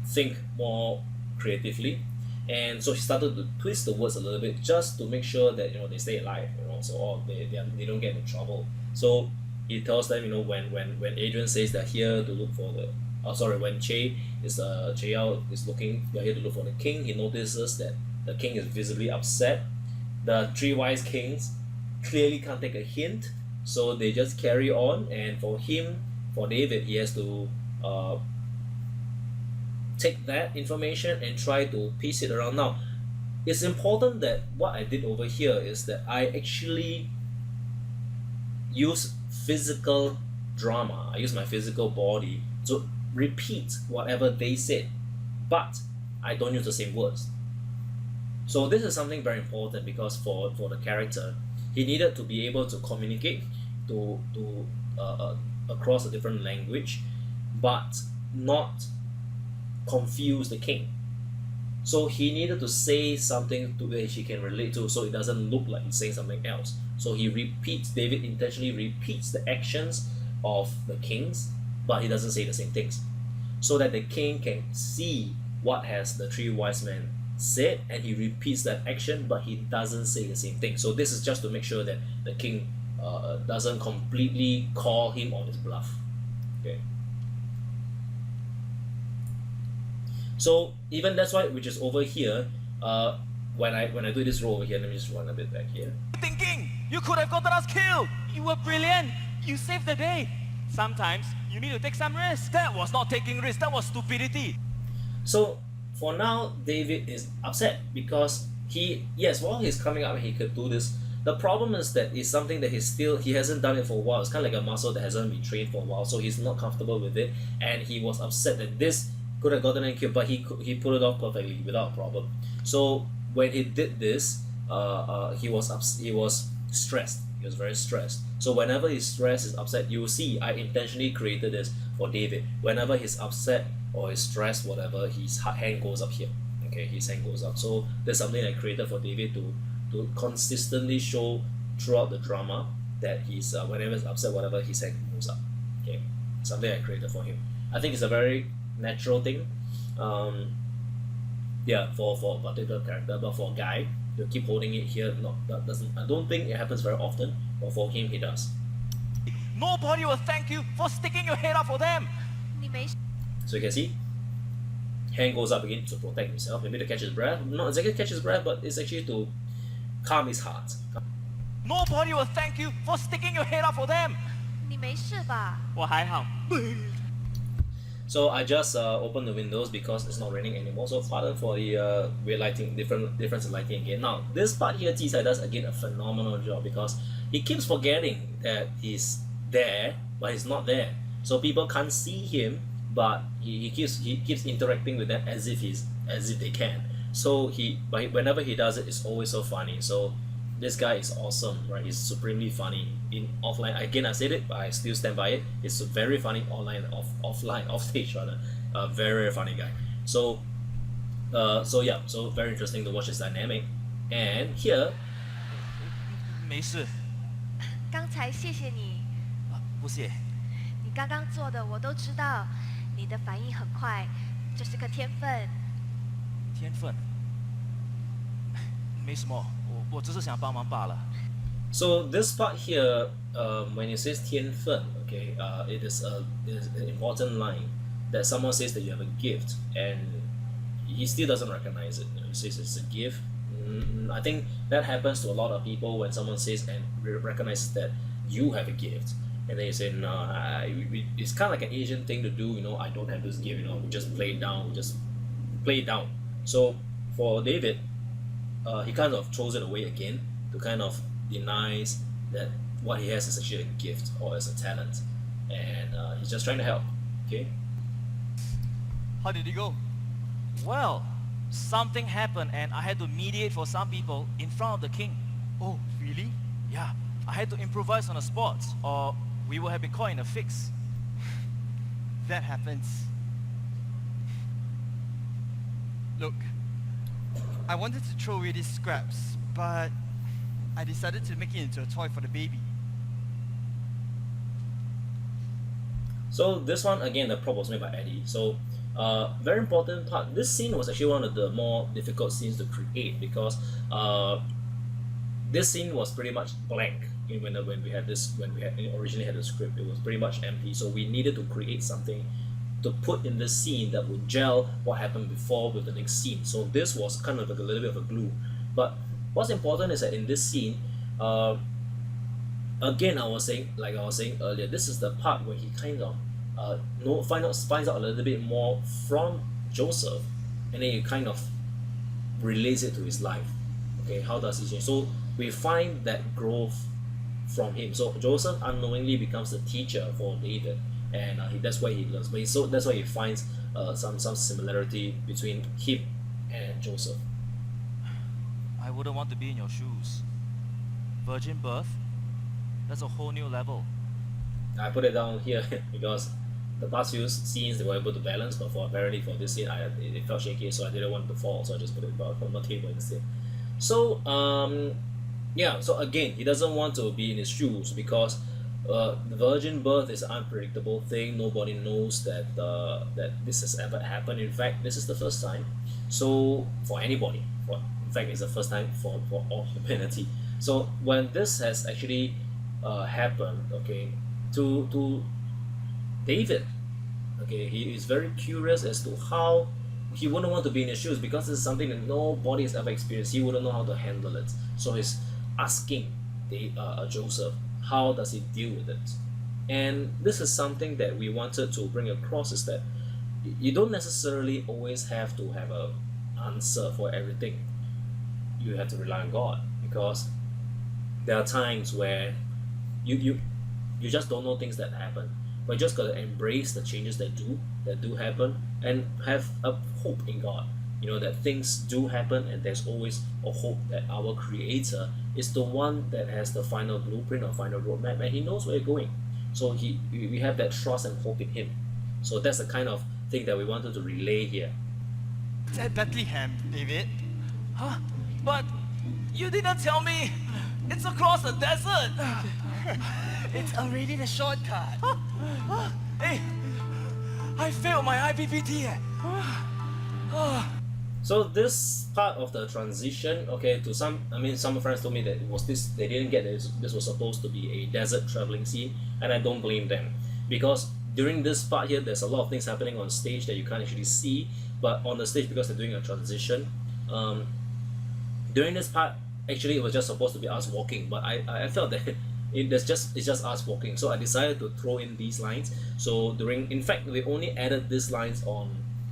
think more creatively, and so he started to twist the words a little bit just to make sure that they stay alive, so they don't get in trouble. So he tells them, when Adrian says they're here to look for the when Che Yao is looking, they're here to look for the king, he notices that the king is visibly upset. The three wise kings clearly can't take a hint, so they just carry on, and for David, he has to take that information and try to piece it around. Now, it's important that what I did over here is that I actually use physical drama. I use my physical body to repeat whatever they said, but I don't use the same words. So this is something very important, because for the character, he needed to be able to communicate to across a different language, but not confuse the king. So he needed to say something to which he can relate to, so it doesn't look like he's saying something else. So David intentionally repeats the actions of the kings, but he doesn't say the same things, so that the king can see what has the three wise men said, and he repeats that action, but he doesn't say the same thing. So this is just to make sure that the king doesn't completely call him on his bluff. Okay. So even that's why, which is over here, when I do this roll over here, let me just run a bit back here. Thinking you could have gotten us killed. You were brilliant. You saved the day. Sometimes you need to take some risks. That was not taking risks. That was stupidity. So for now, David is upset because while he's coming up, he could do this. The problem is that it's something that he hasn't done it for a while. It's kind of like a muscle that hasn't been trained for a while, so he's not comfortable with it, and he was upset that this could have gotten him killed, but he pulled it off perfectly without a problem. So when he did this, he was stressed. He was very stressed. So whenever he's stressed, he's upset, you will see I intentionally created this for David. Whenever he's upset or he's stressed, whatever, his hand goes up here. Okay, his hand goes up. So there's something I created for David to consistently show throughout the drama that he's whenever he's upset, whatever, his hand goes up. Okay, something I created for him. I think it's a very natural thing. For a particular character, but for a guy, you keep holding it here. I don't think it happens very often, but for him, he does. Nobody will thank you for sticking your head up for them. 你没 So you can see, hand goes up again to protect himself, maybe to catch his breath. Not exactly catch his breath, but it's actually to calm his heart. Nobody will thank you for sticking your head up for them. 你没事吧？我还好。 So I just opened the windows because it's not raining anymore. So pardon for the weird lighting, difference in lighting again. Now this part here, Jisai does again a phenomenal job because he keeps forgetting that he's there, but he's not there. So people can't see him, but he keeps interacting with them as if they can. So whenever he does it, it's always so funny. So this guy is awesome, right? He's supremely funny in offline. Again, I said it, but I still stand by it. It's very funny online, off stage rather. Very, very funny guy. So very interesting to watch his dynamic. And here, 没事，刚才谢谢你，不谢。你刚刚做的我都知道，你的反应很快，这是个天分。天分，没什么，我只是想帮忙罢了。 so this part here, when it says 天分, okay, it is an important line that someone says that you have a gift, and he still doesn't recognize it. He says it's a gift. I think that happens to a lot of people when someone says and recognizes that you have a gift. And then he said, no, it's kind of like an Asian thing to do, I don't have this gift, we just play it down, So for David, he kind of throws it away again to kind of denies that what he has is actually a gift or as a talent, and he's just trying to help. Okay. How did it go? Well, something happened and I had to mediate for some people in front of the king. Oh, really? Yeah, I had to improvise on the spot or we would have been caught in a fix. That happens. Look, I wanted to throw away these scraps, but I decided to make it into a toy for the baby. So this one again, the prop was made by Eddie. So very important part. This scene was actually one of the more difficult scenes to create because this scene was pretty much blank. When we originally had the script, it was pretty much empty. So we needed to create something to put in this scene that would gel what happened before with the next scene. So this was kind of like a little bit of a glue. But what's important is that in this scene, again, I was saying earlier, this is the part where he kind of finds out a little bit more from Joseph, and then he kind of relates it to his life. Okay, how does he change? So we find that growth from him. So Joseph unknowingly becomes the teacher for David, and that's why he learns. That's why he finds some similarity between him and Joseph. I wouldn't want to be in your shoes. Virgin birth? That's a whole new level. I put it down here because the past few scenes they were able to balance, but apparently for this scene it felt shaky, so I didn't want it to fall, so I just put it on the table instead. So so again, he doesn't want to be in his shoes because the virgin birth is an unpredictable thing. Nobody knows that this has ever happened. In fact, this is the first time. So for anybody, in fact, it's the first time for all humanity. So when this has actually happened, okay, to David, okay, he is very curious as to how he wouldn't want to be in his shoes because this is something that nobody has ever experienced. He wouldn't know how to handle it. So he's asking Joseph, how does he deal with it? And this is something that we wanted to bring across, is that you don't necessarily always have to have an answer for everything. You have to rely on God, because there are times where you just don't know things that happen, but you just gotta embrace the changes that do happen and have a hope in God. That things do happen, and there's always a hope that our Creator is the one that has the final blueprint or final roadmap, and He knows where you're going. So we have that trust and hope in Him. So that's the kind of thing that we wanted to relay here. It's at Bethlehem, David. Huh? But you didn't tell me it's across the desert. It's already the shortcut. Hey, I failed my IPPT. So this part of the transition, okay, some friends told me that they didn't get this was supposed to be a desert traveling scene, and I don't blame them, because during this part here, there's a lot of things happening on stage that you can't actually see, but on the stage, because they're doing a transition, during this part, actually it was just supposed to be us walking, but I felt that it's just us walking, so I decided to throw in these lines. So in fact, we only added these lines on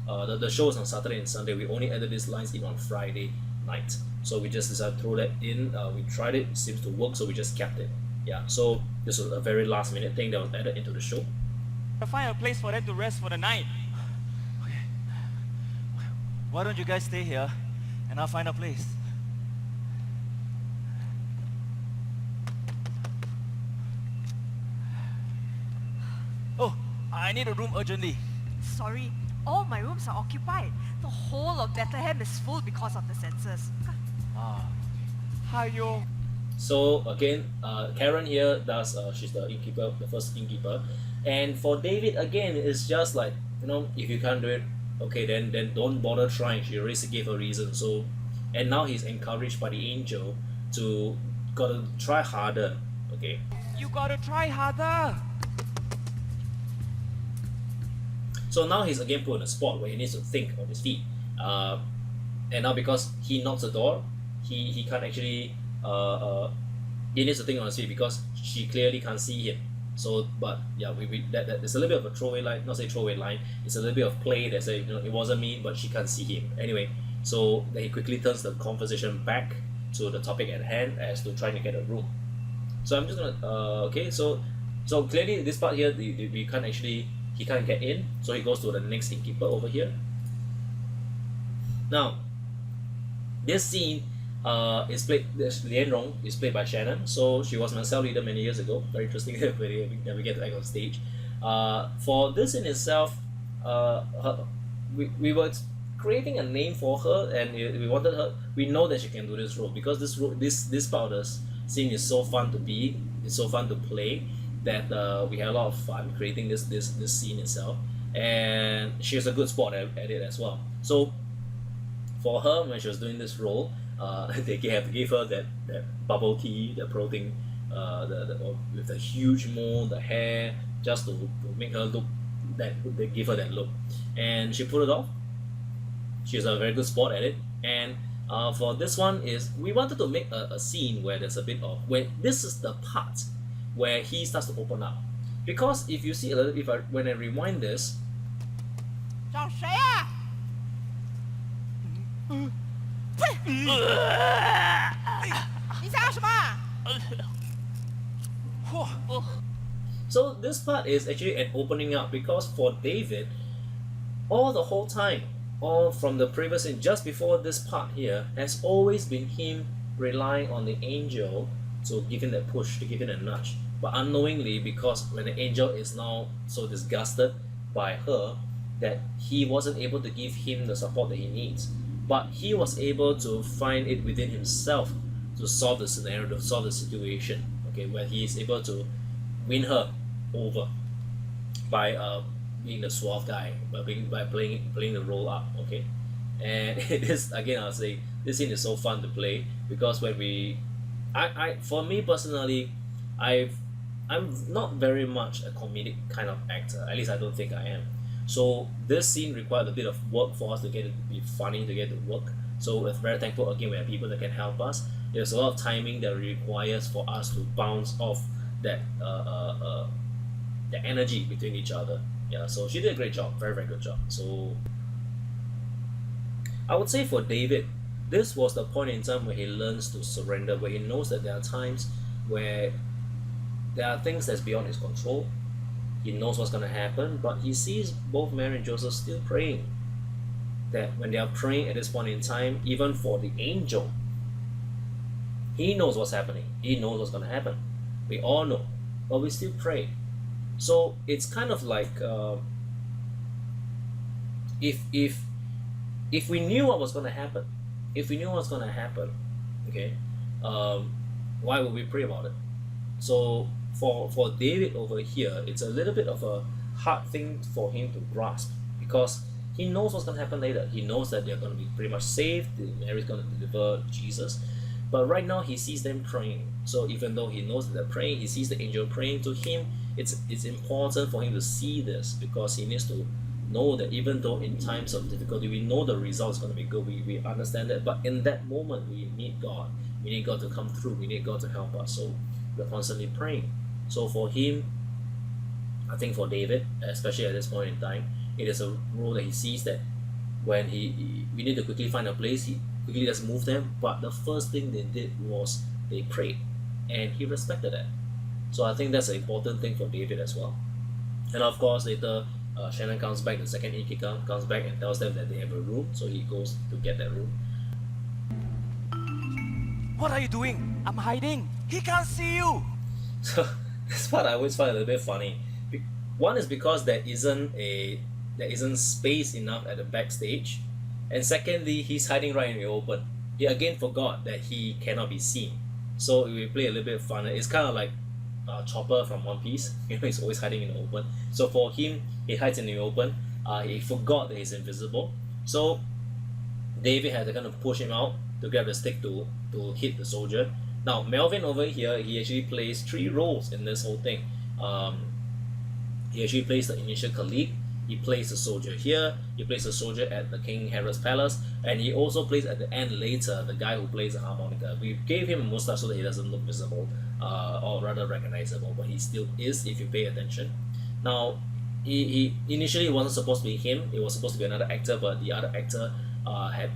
the show is on Saturday and Sunday. We only added these lines in on Friday night, so we just decided to throw that in. We tried it seems to work, so we just kept it. Yeah, so this was a very last minute thing that was added into the show. Find a place for them to rest for the night. Why don't you guys stay here and I'll find a place? Oh, I need a room urgently. Sorry, all my rooms are occupied. The whole of Bethlehem is full because of the census. Hayo. So again, Karen here does she's the innkeeper, the first innkeeper, and for David again, it's just like, if you can't do it, okay, then don't bother trying. She already gave a reason. So, and now he's encouraged by the angel to gotta try harder. Okay. You gotta try harder. So now he's again put in a spot where he needs to think on his feet. And now because he knocks the door, he can't actually he needs to think on his feet because she clearly can't see him. So, but yeah, that there's a little bit of a throwaway line, not say throwaway line. It's a little bit of play that say, it wasn't me, but she can't see him. Anyway, so then he quickly turns the conversation back to the topic at hand as to trying to get a room. So I'm just gonna okay. So clearly this part here, we can't actually, he can't get in. So he goes to the next innkeeper over here. Now, this scene is played. Lian Rong is played by Shannon. So she was my cell leader many years ago. Very interesting that we get to act on stage. For this in itself, we were creating a name for her, and we wanted her. We know that she can do this role because this part of the scene is so fun to be. It's so fun to play that we had a lot of fun creating this scene itself, and she's a good sport at it as well. So for her, when she was doing this role, they have to give her that bubble tea, the pro thing, with the huge mole, the hair, just to make her look that they give her that look, and she pulled it off. She's a very good sport at it, and for this one is we wanted to make a scene where there's a bit of where this is the part where he starts to open up, because if you see a little, when I rewind this, 找谁啊？你想要什么？ so this part is actually an opening up, because for David, all the whole time, all from the previous scene, just before this part here, has always been him relying on the angel to give him that push, to give him a nudge. But unknowingly, because when the angel is now so disgusted by her that he wasn't able to give him the support that he needs, but he was able to find it within himself to solve the scenario, to solve the situation. Okay, where he is able to win her over by being the suave guy, by playing the role up. Okay, and it is, again, I'll say this scene is so fun to play because when for me personally, I'm not very much a comedic kind of actor. At least I don't think I am. So this scene required a bit of work for us to get it to be funny, to get it to work. So we're very thankful again we have people that can help us. There's a lot of timing that requires for us to bounce off that the energy between each other. Yeah, so she did a great job, very, very good job. So I would say for David, this was the point in time where he learns to surrender, where he knows that there are times where there are things that's beyond his control. He knows what's going to happen, but he sees both Mary and Joseph still praying. That when they are praying at this point in time, even for the angel, he knows what's happening. He knows what's going to happen. We all know, but we still pray. So it's kind of like if we knew what was going to happen, okay, why would we pray about it? So for David over here, it's a little bit of a hard thing for him to grasp, because he knows what's going to happen later. He knows that they're going to be pretty much saved. Mary's going to deliver Jesus. But right now he sees them praying. So even though he knows that they're praying, he sees the angel praying to him. It's important for him to see this, because he needs to know that even though in times of difficulty, we know the result is going to be good. We understand that. But in that moment, we need God. We need God to come through. We need God to help us. So we're constantly praying. So for him, I think for David, especially at this point in time, it is a role that he sees that when we need to quickly find a place, he quickly just move them. But the first thing they did was they prayed, and he respected that. So I think that's an important thing for David as well. And of course, later Shannon comes back, the second innkeeper comes back and tells them that they have a room, so he goes to get that room. What are you doing? I'm hiding. He can't see you. So this part I always find a little bit funny. One is because there isn't space enough at the backstage, and secondly, he's hiding right in the open. He again forgot that he cannot be seen. So we play a little bit of fun. It's kind of like Chopper from One Piece. He's always hiding in the open. So for him, he hides in the open. He forgot that he's invisible. So David had to kind of push him out to grab the stick to hit the soldier. Now Melvin over here, he actually plays 3 roles in this whole thing. He actually plays the initial colleague. he plays a soldier here, he plays a soldier at the King Herod's palace, and he also plays at the end later the guy who plays the harmonica. We gave him a mustache so that he doesn't look visible, or rather recognizable, but he still is if you pay attention. Now, he initially wasn't supposed to be him, it was supposed to be another actor, but the other actor had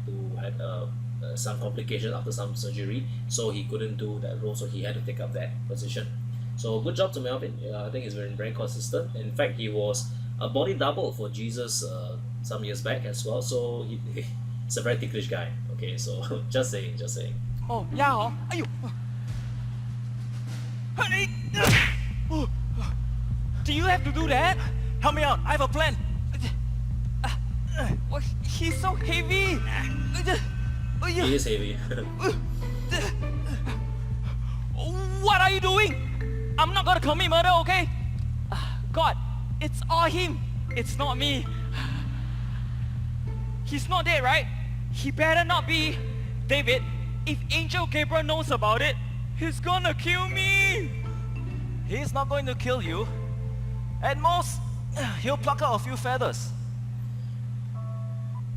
some complications after some surgery, so he couldn't do that role, so he had to take up that position. So good job to Melvin. I think he's very, very consistent. In fact, he was a body double for Jesus some years back as well, so he's a very ticklish guy. Okay, so just saying. Oh, yeah, oh. Ayo. Honey! Do you have to do that? Help me out, I have a plan. Oh, he's so heavy. He is heavy. What are you doing? I'm not gonna commit murder, okay? God, it's all him. It's not me. He's not dead, right? He better not be. David, if Angel Gabriel knows about it, he's gonna kill me. He's not going to kill you. At most, he'll pluck out a few feathers.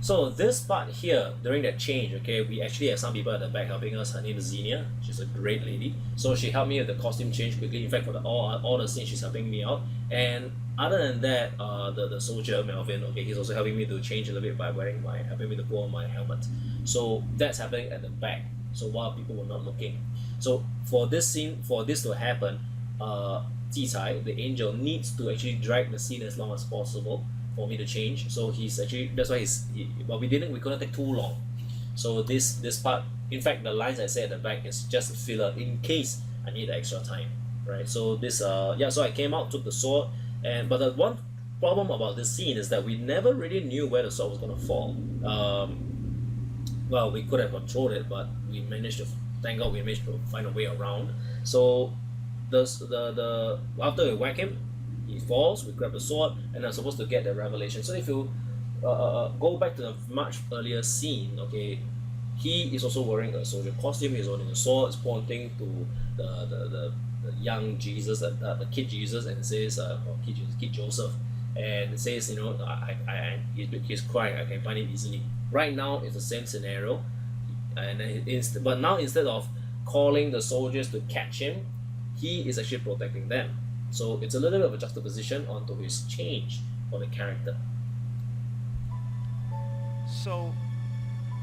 So this part here, during that change, okay, we actually have some people at the back helping us. Her name is Xenia. She's a great lady. So she helped me with the costume change quickly. In fact, for all the scenes, she's helping me out. And other than that, the soldier Melvin, okay, he's also helping me to change a little bit by helping me to put on my helmet. So that's happening at the back. So while people were not looking, so for this scene, for this to happen, Ji Cai, the angel, needs to actually drag the scene as long as possible for me to change. So he's actually, that's why but we couldn't take too long. So this part, in fact, the lines I say at the back is just a filler in case I need extra time, right? So this so I came out, took the sword, but the one problem about this scene is that we never really knew where the sword was going to fall. Well, we could have controlled it, but thank God we managed to find a way around. So the after we whack him, he falls, we grab the sword, and I'm supposed to get the revelation. So if you go back to the much earlier scene, okay, he is also wearing a soldier costume, he's holding a sword, it's pointing to the young Jesus, the kid Jesus, and it says, kid Joseph, and it says, he's crying, I can find it easily. Right now, it's the same scenario, but now instead of calling the soldiers to catch him, he is actually protecting them. So it's a little bit of a juxtaposition onto his change for the character. So,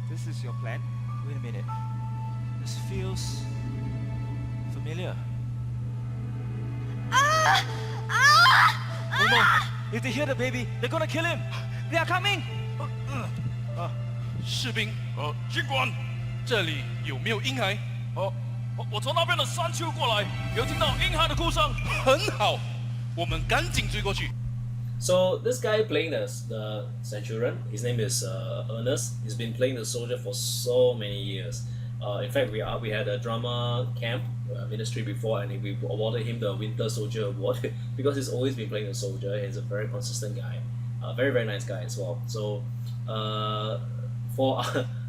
this is your plan? Wait a minute. This feels familiar. Oh no! If they hear the baby, they're gonna kill him! They are coming! 士兵，军官，这里有没有婴孩？我从那边的山丘过来，有听到婴孩的哭声。很好，我们赶紧追过去。 So this guy playing the centurion, his name is Ernest. He's been playing the soldier for so many years. In fact, we had a drama camp ministry before, and we awarded him the Winter Soldier Award because he's always been playing the soldier. He's a very consistent guy, very, very nice guy as well. So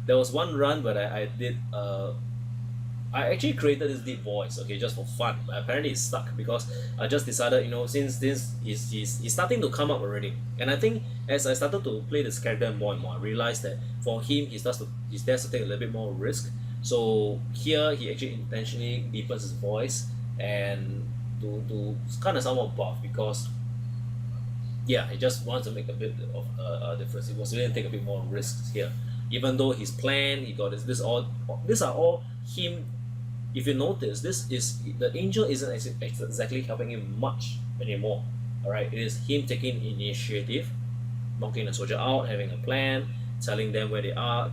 there was one run, but I did. I actually created this deep voice, okay, just for fun. But apparently it's stuck because I just decided, since this he's starting to come up already, and I think as I started to play this character more and more, I realized that for him he dares to take a little bit more risk. So here he actually intentionally deepens his voice and to kind of sound more buff because he just wants to make a bit of a difference. He was willing to take a bit more risks here, even though his plan, he got these are all him. If you notice, the angel isn't exactly helping him much anymore. Alright, it is him taking initiative, knocking the soldier out, having a plan, telling them where they are,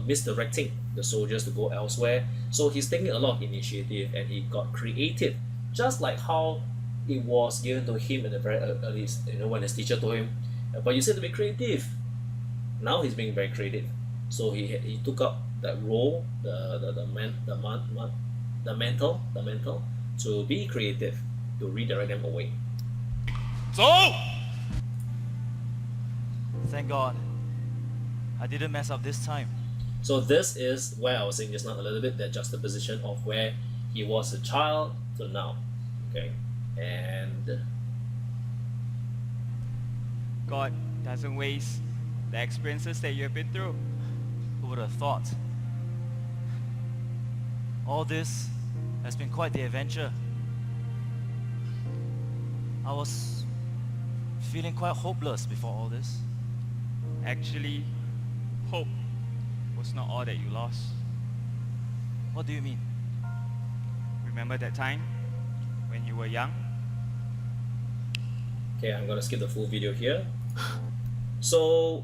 misdirecting the soldiers to go elsewhere. So he's taking a lot of initiative and he got creative, just like how it was given to him in the very early, when his teacher told him, but you said to be creative. Now he's being very creative. So he took up that role, the mantle to be creative, to redirect them away. 走。 Thank God. I didn't mess up this time. So this is where I was saying just now a little bit, that juxtaposition of where he was a child to now. Okay, and God doesn't waste the experiences that you have been through. Who would have thought? All this has been quite the adventure. I was feeling quite hopeless before all this. Actually, hope was not all that you lost. What do you mean? Remember that time when you were young? Okay, I'm gonna skip the full video here. So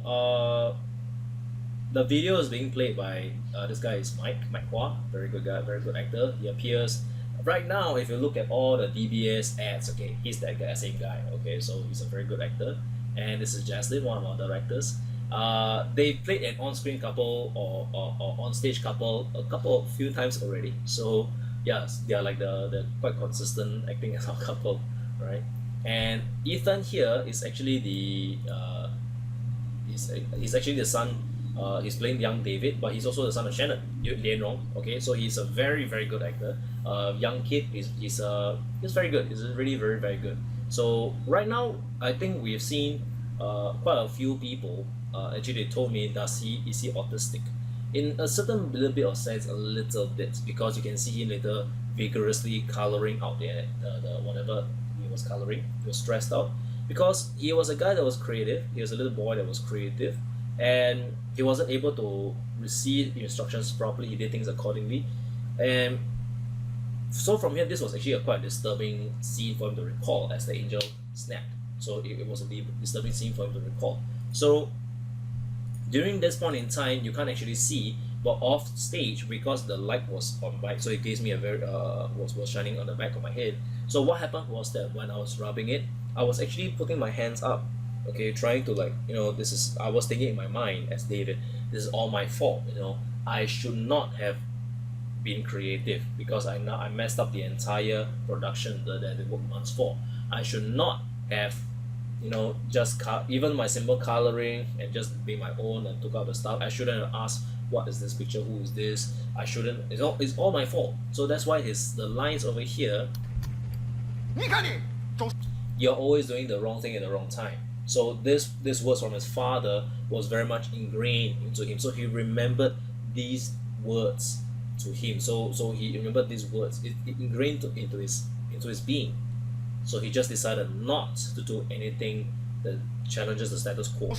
the video is being played by this guy is Mike Hua, very good guy, very good actor. He appears right now. If you look at all the DBS ads, okay, he's that guy, same guy. Okay, so he's a very good actor. And this is Jaslyn, one of our directors. They played an on-screen couple or on-stage couple a few times already. So yes, they are like the quite consistent acting as our couple, right? And Ethan here is actually the he's actually the son. He's playing young David, but he's also the son of Shannon Lian Rong. Okay, so he's a very good actor. Young kid. He's very good. He's really very good. So right now, I think we've seen quite a few people. Actually, they told me, is he autistic? In a certain little bit of sense, a little bit, because you can see him later vigorously coloring out the whatever he was coloring. He was stressed out because he was a guy that was creative. He was a little boy that was creative, and he wasn't able to receive instructions properly. He did things accordingly, and so from here, this was actually a quite disturbing scene for him to recall as the angel snapped. So it was a disturbing scene for him to recall. So during this point in time, you can't actually see, but off stage, because the light was on right, so it gives me a very was shining on the back of my head. So what happened was that when I was rubbing it, I was actually putting my hands up, okay, trying to I was thinking in my mind as David, this is all my fault, I should not have been creative because I messed up the entire production that it worked months for. I should not have just even my simple coloring and just be my own and took out the stuff. I shouldn't have asked what is this picture, who is this. I shouldn't. It's all my fault. So that's why the lines over here, you're always doing the wrong thing at the wrong time. So this words from his father was very much ingrained into him. So he remembered these words to him. So he remembered these words. It ingrained into his being. So he just decided not to do anything that challenges the status quo.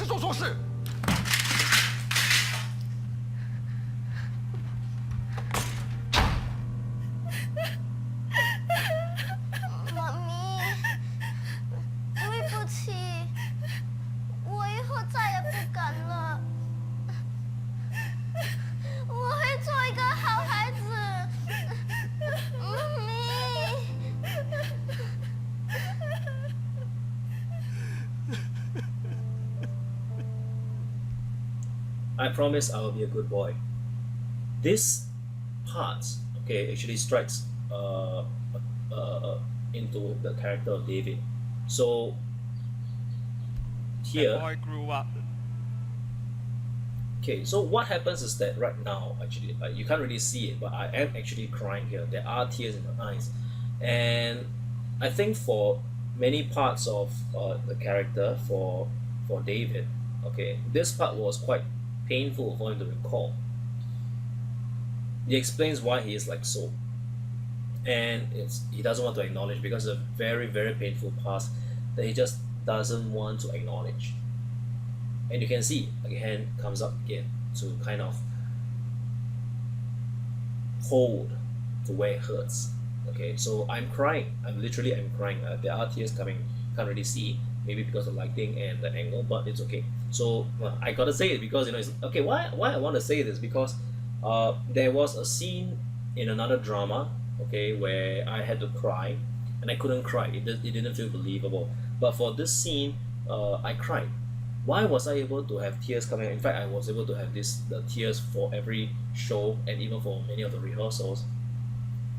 I promise I will be a good boy. This part, okay, actually strikes into the character of David. So here, That boy grew up. okay, so what happens is that right now, actually, you can't really see it, but I am actually crying here. There are tears in my eyes, and I think for many parts of the character, for David, okay, this part was quite painful for him to recall. He explains why he is like so, and he doesn't want to acknowledge because it's a very painful past that he just doesn't want to acknowledge. And you can see like a hand comes up again to kind of hold to where it hurts. Okay, so I'm crying. I'm crying. There are tears coming. Can't really see, maybe because of lighting and the angle, but it's okay. So I gotta say it because it's okay. Why I want to say this because there was a scene in another drama, okay, where I had to cry and I couldn't cry. It didn't feel believable. But for this scene, I cried. Why was I able to have tears coming? In fact, I was able to have the tears for every show and even for many of the rehearsals.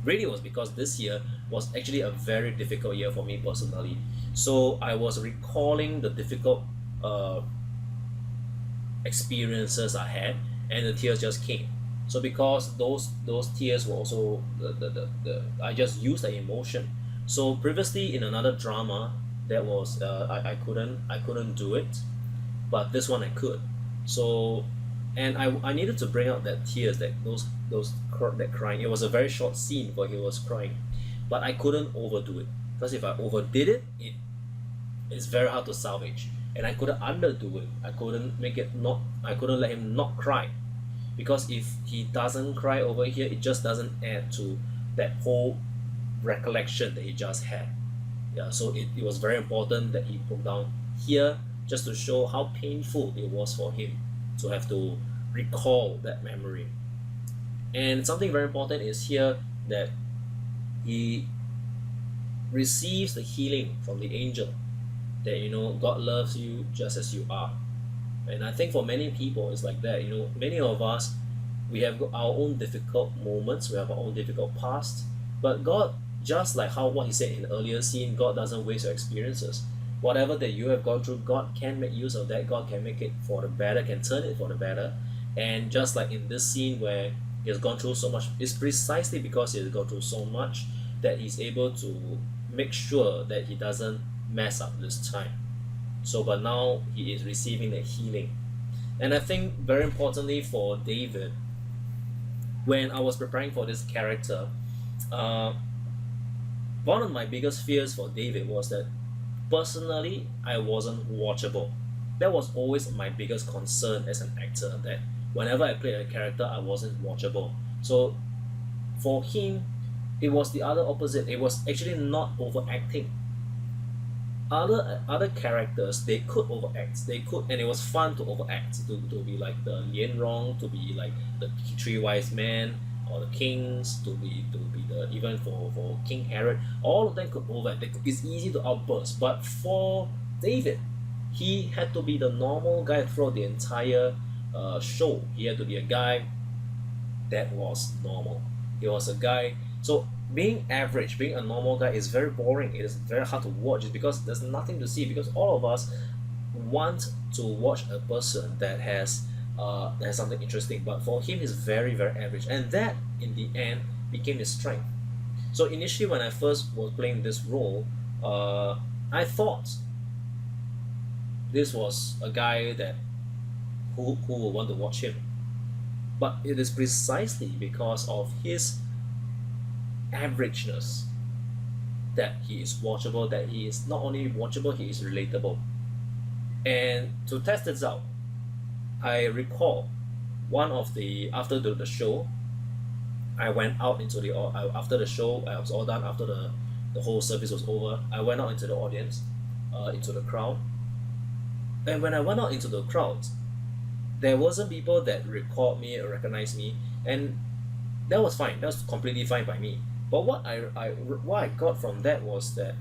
Really was because this year was actually a very difficult year for me personally. So I was recalling the difficult experiences I had, and the tears just came. So because those tears were also I just used the emotion. So previously in another drama, that was I couldn't do it, but this one I could. So, and I needed to bring out that tears, that that crying. It was a very short scene where he was crying, but I couldn't overdo it, because if I overdid it, it's very hard to salvage, and I couldn't underdo it. I couldn't make it not. I couldn't let him not cry, because if he doesn't cry over here, it just doesn't add to that whole recollection that he just had. Yeah, so it was very important that he broke down here, just to show how painful it was for him to have to recall that memory. And something very important is here that he receives the healing from the angel, that God loves you just as you are. And I think for many people it's like that. Many of us, we have our own difficult moments, we have our own difficult past, but God, just like what he said in the earlier scene, God doesn't waste your experiences. Whatever that you have gone through, God can make use of that. God can make it for the better, can turn it for the better. And just like in this scene where he has gone through so much, it's precisely because he has gone through so much that he's able to make sure that he doesn't mess up this time. So, but now he is receiving the healing. And I think very importantly for David, when I was preparing for this character, one of my biggest fears for David was that personally I wasn't watchable. That was always my biggest concern as an actor, that whenever I played a character, I wasn't watchable. So for him, it was the other opposite. It was actually not overacting. Other characters, they could overact. They could, and it was fun to overact, to be like the Lian Rong, to be like the three wise men, or the kings, to be the, even for King Herod. All of them could overact. It's easy to outburst. But for David, he had to be the normal guy throughout the entire show. He had to be a guy that was normal. He was a guy. So being average, being a normal guy is very boring. It is very hard to watch. It's because there's nothing to see. Because all of us want to watch a person that has something interesting. But for him, he's very, very average, and that in the end became his strength. So initially, when I first was playing this role, I thought this was a guy that who would want to watch him. But it is precisely because of his averageness that he is watchable, that he is not only watchable, he is relatable. And to test this out, I recall one of the, after the show, I went out into the, after the show, I was all done, after the whole service was over, I went out into the audience, into the crowd. And when I went out into the crowd, there wasn't people that recalled me or recognized me, and that was fine. That was completely fine by me. But what I got from that was that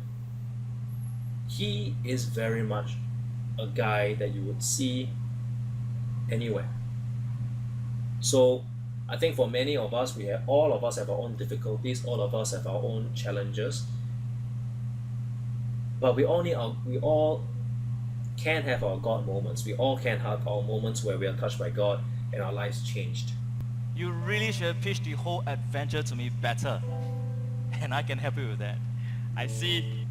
he is very much a guy that you would see anywhere. So I think for many of us, all of us have our own difficulties, all of us have our own challenges, but we all can have our God moments. We all can have our moments where we are touched by God and our lives changed. You really should have pitched the whole adventure to me better. And I can help you with that. I see.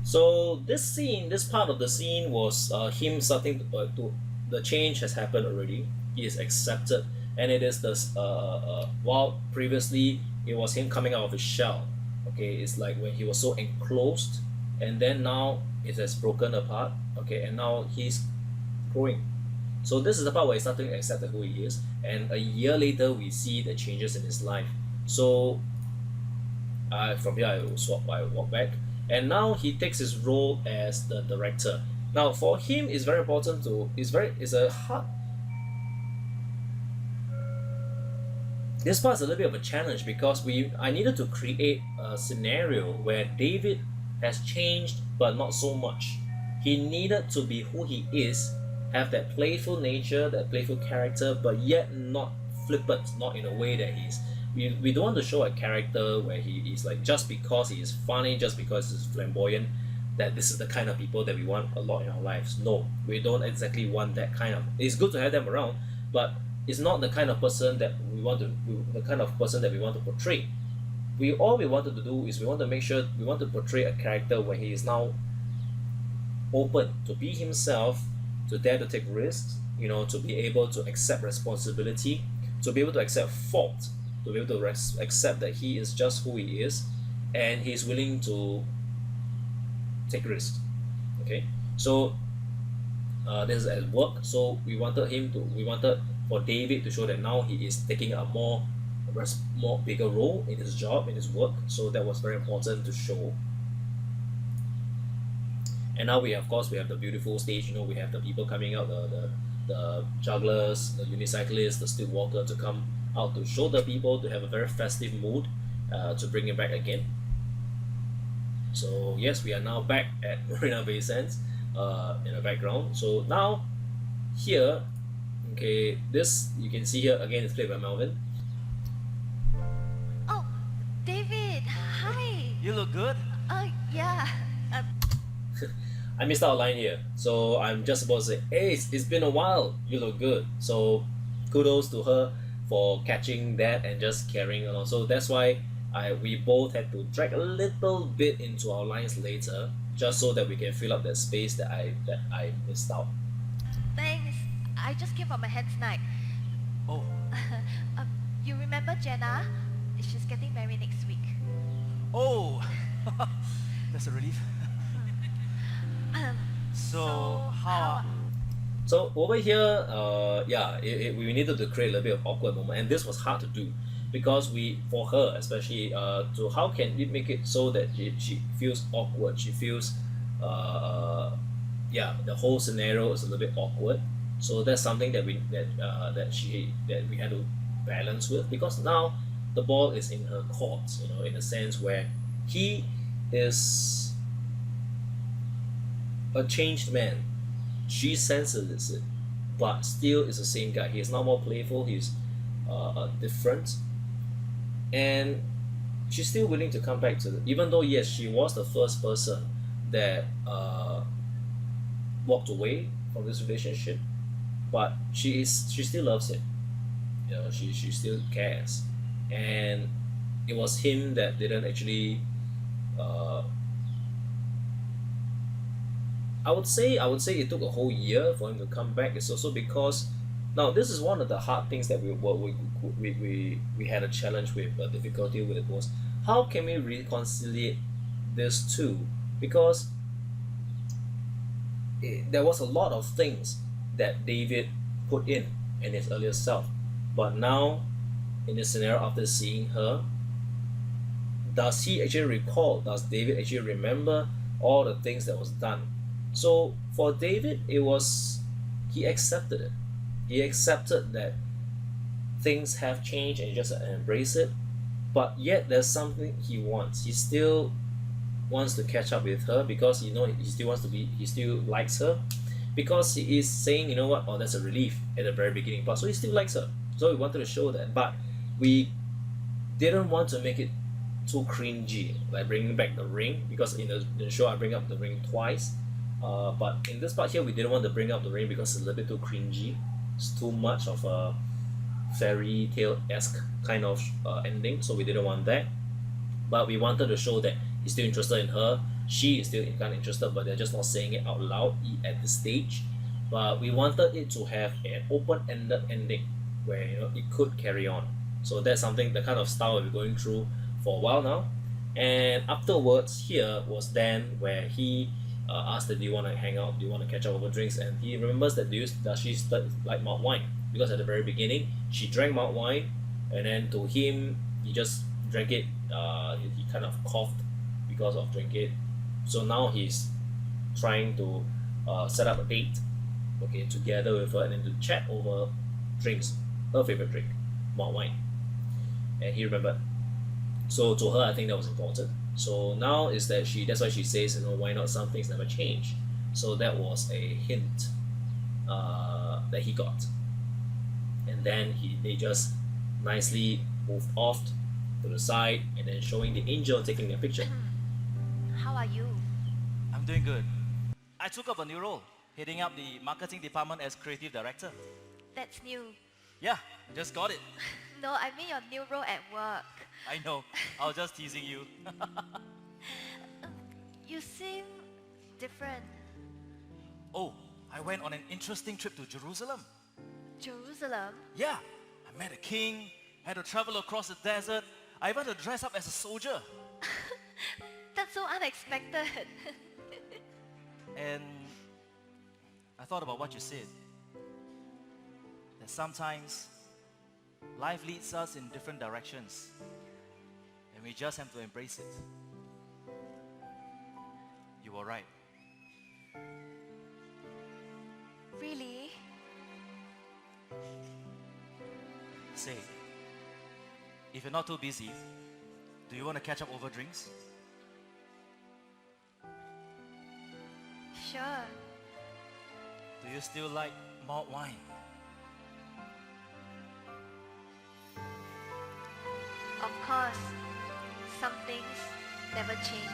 So this part of the scene was him starting to the change has happened already. He is accepted, and it is this while previously it was him coming out of his shell. Okay, it's like when he was so enclosed, and then now it has broken apart. Okay, and now he's growing. So this is the part where he started to accept who he is, and a year later we see the changes in his life. So from here I walk back, and now he takes his role as the director. Now for him, it's very important to, it's a hard, this part is a little bit of a challenge, because I needed to create a scenario where David has changed but not so much. He needed to be who he is, have that playful nature, that playful character, but yet not flippant, not in a way that we don't want to show a character where he is like, just because he is funny, just because he's flamboyant, that this is the kind of people that we want a lot in our lives. No, we don't exactly want that kind of, it's good to have them around, but it's not the kind of person that we want to portray. All we wanted to do is we want to make sure, we want to portray a character where he is now open, to be himself, to dare to take risks, to be able to accept responsibility, to be able to accept fault, to be able to accept that he is just who he is, and he's willing to take risks. Okay, so this is at work. So we wanted for David to show that now he is taking a more bigger role in his job, in his work. So that was very important to show. And now we have the beautiful stage. We have the people coming out, the jugglers, the unicyclists, the stilt walker, to come out to show the people, to have a very festive mood, to bring it back again. So yes, we are now back at Marina Bay Sands, in the background. So now here, okay, this you can see here again is played by Melvin. Oh, David, hi. You look good. Yeah. I missed out a line here, so I'm just supposed to say, hey, it's been a while, you look good. So kudos to her for catching that and just carrying along. So that's why we both had to drag a little bit into our lines later, just so that we can fill up that space that I missed out. Thanks. I just came from a hen's night. Oh, You remember Jenna? She's getting married next week. oh, that's a relief. Um, So how? So over here, we needed to create a little bit of awkward moment, and this was hard to do because for her especially, to how can we make it so that she feels awkward, she feels, the whole scenario is a little bit awkward. So that's something that we had to balance with, because now the ball is in her court, in a sense where he is a changed man. She senses it, but still is the same guy. He is now more playful. He's different, and she's still willing to come back to even though yes, she was the first person that walked away from this relationship, but she still loves him. She still cares, and it was him that didn't actually. I would say it took a whole year for him to come back. It's also because now this is one of the hard things that we had a challenge with, a difficulty with it, was how can we reconcile this two, because there was a lot of things that David put in his earlier self, but now in this scenario, after seeing her, does he actually recall, does David actually remember all the things that was done? So for David, he accepted it. He accepted that things have changed and he just embrace it. But yet there's something he wants. He still wants to catch up with her because he still likes her. Because he is saying, you know what, oh, that's a relief at the very beginning part. So he still likes her. So we wanted to show that. But we didn't want to make it too cringy, like bringing back the ring, because in the show I bring up the ring twice. But in this part here, we didn't want to bring up the ring because it's a little bit too cringy. It's too much of a fairy tale-esque kind of ending, so we didn't want that. But we wanted to show that he's still interested in her. She is still kind of interested, but they're just not saying it out loud at this stage. But we wanted it to have an open-ended ending where it could carry on. So that's something, the kind of style we're going through for a while now. And afterwards, here was then where he asked that, do you want to hang out, do you want to catch up over drinks, and he remembers that does she like malt wine, because at the very beginning she drank malt wine, and then to him he just drank it, he kind of coughed because of drinking it. So now he's trying to set up a date, okay, together with her, and then to chat over drinks, her favorite drink, malt wine, and he remembered. So to her, I think that was important. So now is that that's why she says, why not, some things never change. So that was a hint that he got. And then they just nicely moved off to the side, and then showing the angel taking a picture. How are you? I'm doing good. I took up a new role, heading up the marketing department as creative director. That's new. Yeah, I just got it. No, I mean your new role at work. I know. I was just teasing you. You seem different. Oh, I went on an interesting trip to Jerusalem. Jerusalem? Yeah, I met a king, had to travel across the desert. I even had to dress up as a soldier. That's so unexpected. And I thought about what you said. That sometimes life leads us in different directions. And we just have to embrace it. You were right. Really? Say, if you're not too busy, do you want to catch up over drinks? Sure. Do you still like malt wine? Of course. Some things never change.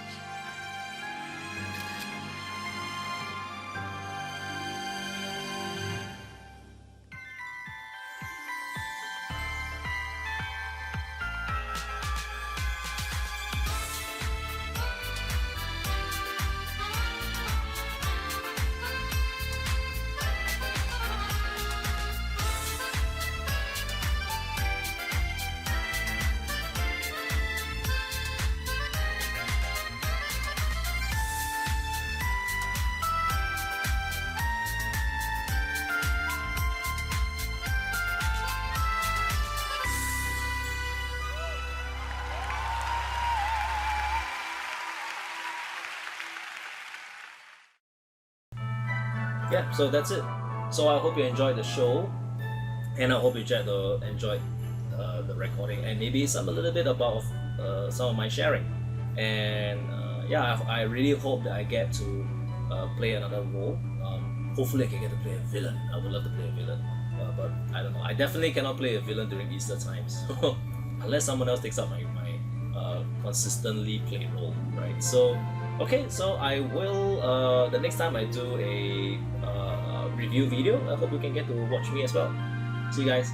Yeah, so that's it. So I hope you enjoyed the show, and I hope you enjoyed the recording, and maybe a little bit about some of my sharing. And yeah, I really hope that I get to play another role. Hopefully I can get to play a villain. I would love to play a villain, but I don't know. I definitely cannot play a villain during Easter times, unless someone else takes up my consistently played role, right? So okay, so I will the next time I do a review video, I hope you can get to watch me as well. See you guys.